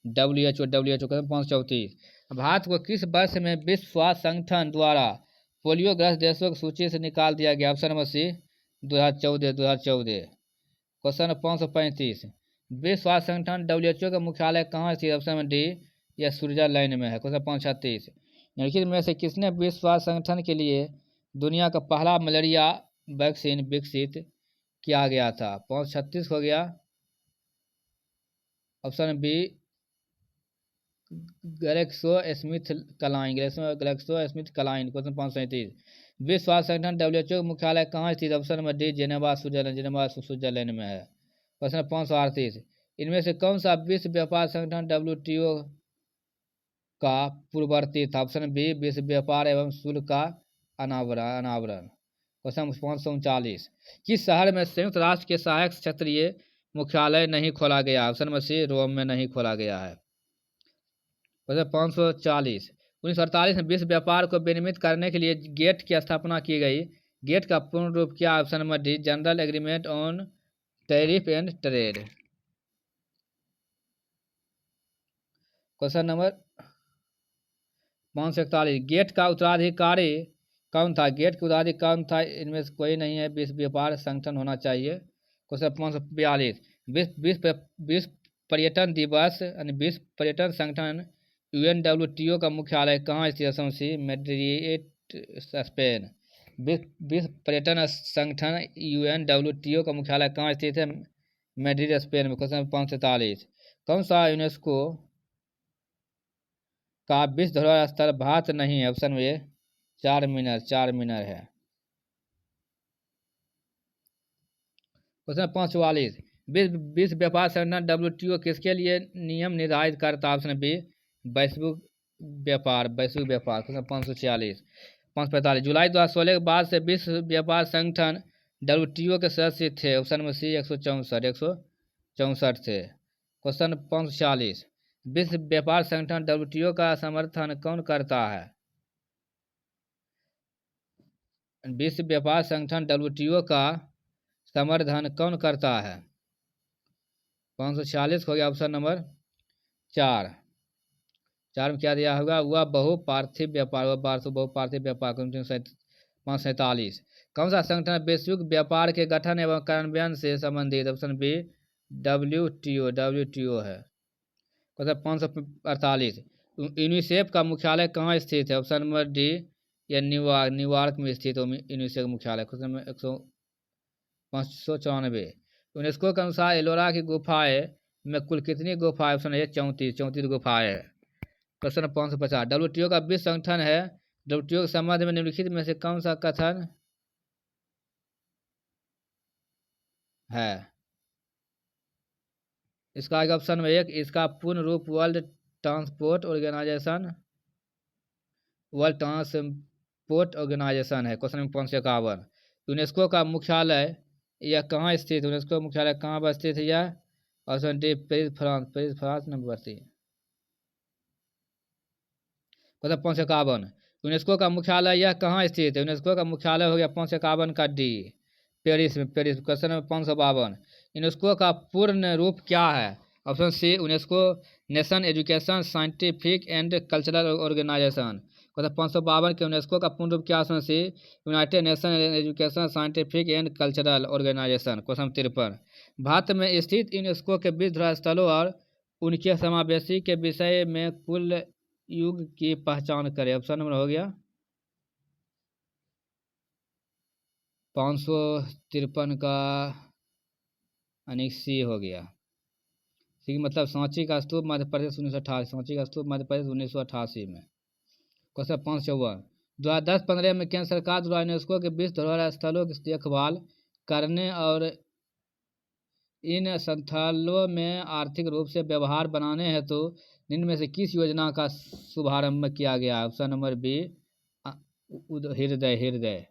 Speaker 1: WHO। क्वेश्चन 534। भारत को किस वर्ष में विश्व स्वास्थ्य संगठन द्वारा पोलियोग्रस्त देशों की सूची से निकाल दिया गया? ऑप्शन में सी 2014। क्वेश्चन 535। विश्व स्वास्थ्य संगठन WHO का मुख्यालय कहाँ स्थित है? ऑप्शन में डी यह स्विट्जरलैंड में है। क्वेश्चन 536। निम्नलिखित में से किसने विश्व स्वास्थ्य संगठन के लिए दुनिया का पहला मलेरिया वैक्सीन विकसित किया गया था? 536 हो गया। Option B GlaxoSmithKline। क्वेश्चन 537। विश्व स्वास्थ्य संगठन WHO का मुख्यालय कहाँ स्थित? ऑप्शन में डी जेनेवा स्विट्जरलैंड में है। क्वेश्चन 538। इनमें से कौन सा विश्व व्यापार संगठन WTO का पूर्ववर्ती था? ऑप्शन बी विश्व व्यापार एवं शुल्क का अनावरण। क्वेश्चन 539। किस शहर में संयुक्त राष्ट्र के सहायक क्षेत्रीय मुख्यालय नहीं खोला गया? ऑप्शन में सी रोम में नहीं खोला गया है। क्वेश्चन 540। 1948 में विश्व व्यापार को विनियमित करने के लिए गेट की स्थापना की गई। गेट का पूर्ण रूप क्या? ऑप्शन में D general agreement on tariff and trade. Question number 541। GATT का उत्तराधिकारी कौन था? इनमें से कोई नहीं है, विश्व व्यापार संगठन होना चाहिए। क्वेश्चन 542। विश्व पर्यटन दिवस विश्व पर्यटन संगठन UNWTO का मुख्यालय कहाँ स्थित है? सी मैड्रिड स्पेन। विश्व पर्यटन संगठन UNWTO का मुख्यालय कहाँ स्थित है? मैड्रिड स्पेन में। क्वेश्चन 543। कौन सा यूनेस्को का विश्व धरोहर स्थल भारत नहीं है? ऑप्शन में चार मीनार है। क्वेश्चन 544। विश्व व्यापार संगठन WTO किसके लिए नियम निर्धारित करता है? ऑप्शन बी वैश्विक व्यापार। क्वेश्चन 546। 545। जुलाई 2016 के बाद से विश्व व्यापार संगठन WTO के सदस्य थे? ऑप्शन में सी 164 थे। क्वेश्चन 546। विश्व व्यापार संगठन WTO का समर्थन कौन करता है? विश्व व्यापार संगठन WTO का समर्थन कौन करता है? 546 हो गया। ऑप्शन नंबर 4 में क्या दिया होगा? वह बहुपार्थिव व्यापार। 547। कौन सा संगठन वैश्विक व्यापार के गठन एवं कार्यान्वयन से संबंधित? ऑप्शन बी WTO है। क्वेश्चन 548। यूनिसेफ का मुख्यालय कहाँ स्थित है? ऑप्शन नंबर डी या न्यूयॉर्क में स्थित यूनिसेफ का मुख्यालय। Question number 594। यूनेस्को के अनुसार एलोरा की गुफाएं में कुल कितनी गुफाएं? ऑप्शन ए 34 गुफाएं है। क्वेश्चन 550। WTO का विश्व संगठन है। WTO के संबंध में निम्नलिखित में से कौन सा कथन है? इसका ऑप्शन में 1 इसका पूर्ण रूप वर्ल्ड ट्रांसपोर्ट ऑर्गेनाइजेशन है। क्वेश्चन 551। यूनेस्को का मुख्यालय यह कहाँ स्थित? यूनेस्को मुख्यालय कहाँ पर स्थित है? यह option D Paris France, Paris France number बरती। क्वेश्चन 551, यूनेस्को का मुख्यालय यह कहाँ स्थित है? यूनेस्को का मुख्यालय हो गया 551 का डी, पेरिस में, पेरिस। क्वेश्चन नंबर 552, यूनेस्को का पूर्ण रूप क्या है? Option C UNESCO nation education scientific and cultural organisation. Question 552 के यूनेस्को का पूर्ण रूप क्या? Option C United Nation education scientific and cultural organisation. Question 53, Bharat में स्थित यूनेस्को के विश्व धरोहर स्थलों और उनके समावेशी के विषय में कुल युग की पहचान करें। ऑप्शन नंबर हो गया 553 का अनिक सी हो गया। ठीक, मतलब सांची का स्तूप मध्य प्रदेश 1988, सांची का स्तूप मध्य प्रदेश 1988 में। क्वेश्चन 554, 2010-15 में केंद्र सरकार द्वारा यूनेस्को के विश्व धरोहर स्थलों की देखभाल करने और इन संस्थानों में आर्थिक रूप से व्यवहार बनाने हेतु निम्न में से किस योजना का शुभारंभ किया गया? ऑप्शन नंबर बी हृदय, हृदय।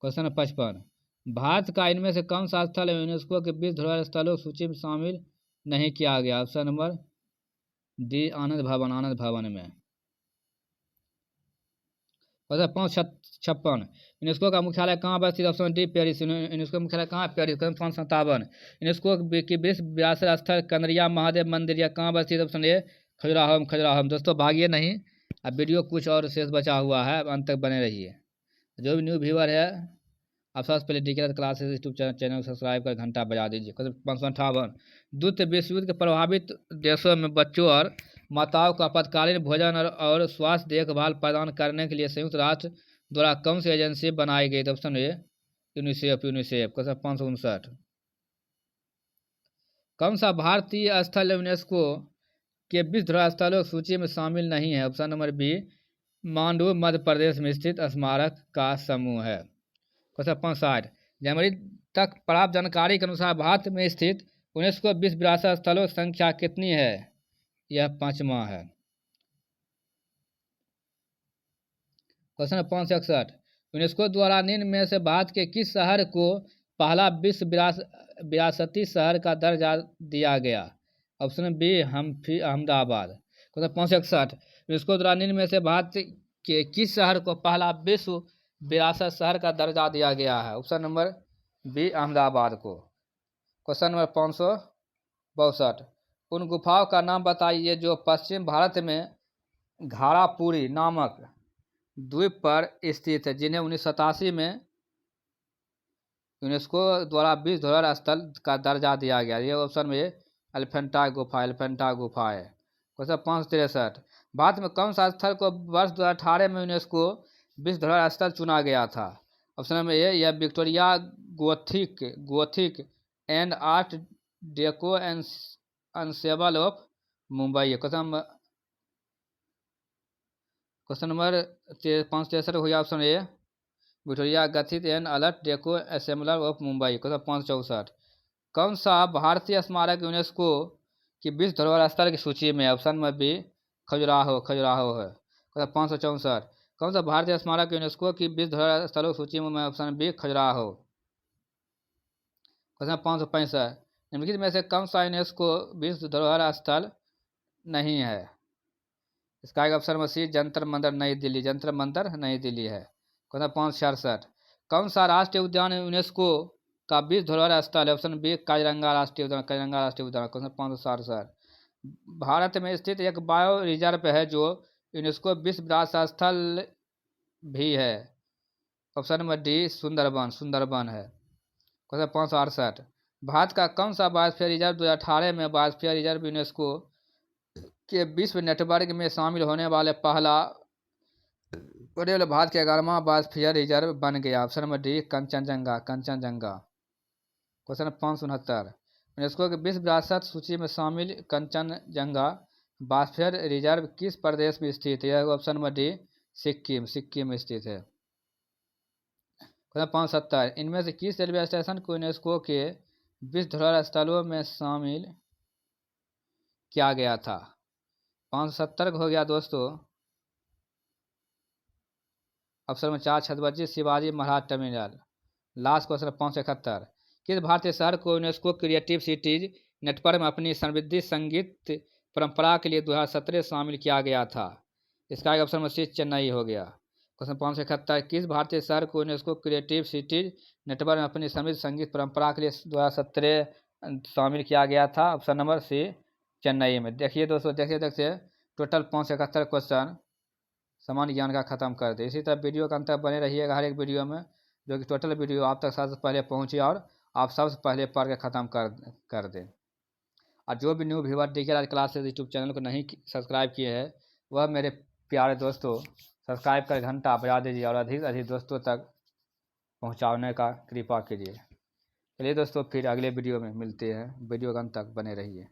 Speaker 1: क्वेश्चन 55, भारत का इनमें से कौन सा स्थल यूनेस्को के विश्व धरोहर स्थलों की सूची में शामिल नहीं किया गया? ऑप्शन नंबर डी आनंद भवन, आनंद भवन में। क्वेश्चन 556, यूनेस्को का मुख्यालय कहाँ अवस्थित? ऑप्शन डी पेरिस, यूनेस्को का मुख्यालय कहाँ? पेरिस। क्वेश्चन 557, यूनेस्को की विश्व विरासत स्थल कंदरिया महादेव मंदिर यह कहाँ अवस्थित? Option A Khajuraho, Khajuraho. दोस्तों भागिए नहीं, अब वीडियो कुछ और शेष बचा हुआ है, अंत तक बने रहिए। जो भी न्यू व्यूअर है आप सबसे पहले डी के क्लासेस यूट्यूब चैनल को सब्सक्राइब कर घंटा बजा दीजिए। क्वेश्चन 558, द्वितीय विश्व युद्ध के प्रभावित देशों में बच्चों और माताओं को आपातकालीन भोजन और स्वास्थ्य देखभाल प्रदान करने के लिए संयुक्त राष्ट्र द्वारा कौन सी एजेंसी बनाई गई? Option A UNICEF, UNICEF. Question 559, कौन सा भारतीय स्थल यूनेस्को के विश्व धरोहर स्थलों की सूची में शामिल नहीं है? Option number B Mandu Madhya Pradesh में स्थित स्मारक का समूह है। क्वेश्चन 65, जनवरी तक प्राप्त जानकारी के अनुसार भारत में स्थित यूनेस्को विश्व विरासत स्थलों की संख्या कितनी है? यह 5वां है। क्वेश्चन 561, यूनेस्को द्वारा निम्न में से भारत के किस शहर को पहला विश्व विरासती शहर का दर्जा दिया गया? Option B Ahmedabad. Question 561, UNESCO द्वारा निम्न में से भारत के किस शहर को पहला विश्व विरासत शहर का दर्जा दिया गया है? ऑप्शन नंबर बी अहमदाबाद को। क्वेश्चन नंबर 562, उन गुफाओं का नाम बताइए जो पश्चिम भारत में घारापुरी नामक द्वीप पर स्थित है, जिन्हें 1987 में यूनेस्को द्वारा विश्व धरोहर स्थल का दर्जा दिया गया। ये ऑप्शन में एलिफेंटा गुफा, एलिफेंटा गुफा है। क्वेश्चन 563, भारत में कौन सा स्थल को वर्ष 2018 में यूनेस्को विश्व धरोहर स्थल चुना गया था? ऑप्शन नंबर ए यह Victoria gothic and art deco ensemble of Mumbai. Question number 563 हो गया option A Victoria gothic and art deco ensemble of Mumbai. Question 564, कौन सा भारतीय स्मारक यूनेस्को की विश्व धरोहर स्थल की सूची में? Option number B Khajuraho, Khajuraho है। क्वेश्चन 564, कौन सा भारतीय स्मारक यूनेस्को की विश्व धरोहर स्थलों की सूची में? Option B Khajuraho. क्वेश्चन 565, निम्नलिखित में से कौन सा यूनेस्को विश्व धरोहर स्थल नहीं है? इसका एक option number C Jantar Mantar New Delhi, Jantar Mantar New Delhi है। क्वेश्चन 566, कौन सा राष्ट्रीय उद्यान यूनेस्को का विश्व धरोहर स्थल है? ऑप्शन बी काजीरंगा राष्ट्रीय उद्यान, काजीरंगा राष्ट्रीय उद्यान। क्वेश्चन 567, भारत में स्थित एक बायो रिजर्व है जो यूनेस्को विश्व विरासत स्थल भी है। Option number D Sundarban, Sundarban है। क्वेश्चन 568, भारत का कौन सा बायोस्फीयर रिजर्व 2018 में बायोस्फीयर रिजर्व यूनेस्को के विश्व नेटवर्क में शामिल होने वाले पहला भारत के 11वां बायोस्फीयर रिजर्व बन गया? Option number D Kanchenjunga, Kanchenjunga. Question 569, UNESCO के विश्व विरासत सूची में शामिल कंचनजंगा बायोस्फीयर रिजर्व किस प्रदेश में स्थित है? Option number D Sikkim, Sikkim में स्थित है। क्वेश्चन 570, इनमें से किस रेलवे स्टेशन को यूनेस्को के विश्व धरोहर स्थलों में शामिल किया गया था? 570 हो गया दोस्तों option number 4 Chhatrapati Shivaji Maharaj terminal. Last question 571, किस भारतीय शहर को यूनेस्को क्रिएटिव सिटीज नेटवर्क में अपनी समृद्ध संगीत परंपरा के लिए 2017 शामिल किया गया था? इसका एक ऑप्शन में सी चेन्नई हो गया। क्वेश्चन 571, किस भारतीय शहर को यूनेस्को क्रिएटिव सिटीज नेटवर्क में अपनी समृद्ध संगीत परंपरा के लिए 2017 शामिल किया गया था? ऑप्शन नंबर सी चेन्नई में। देखिए दोस्तों, देखिए टोटल 571 क्वेश्चन सामान्य ज्ञान का खत्म कर दे। इसी तरह वीडियो के अंत तक बने रहिएगा हर एक वीडियो में, जो कि टोटल वीडियो आप तक सबसे पहले पहुंचे और आप सबसे पहले पढ़ के ख़त्म कर दें। और जो भी न्यू व्यूअर डीके राज क्लासेस यूट्यूब चैनल को नहीं सब्सक्राइब किए हैं, वह मेरे प्यारे दोस्तों सब्सक्राइब कर घंटा बजा दीजिए और अधिक से अधिक दोस्तों तक पहुंचाने का कृपा कीजिए। चलिए दोस्तों, फिर अगले वीडियो में मिलते हैं। वीडियो के अंत तक बने रहिए।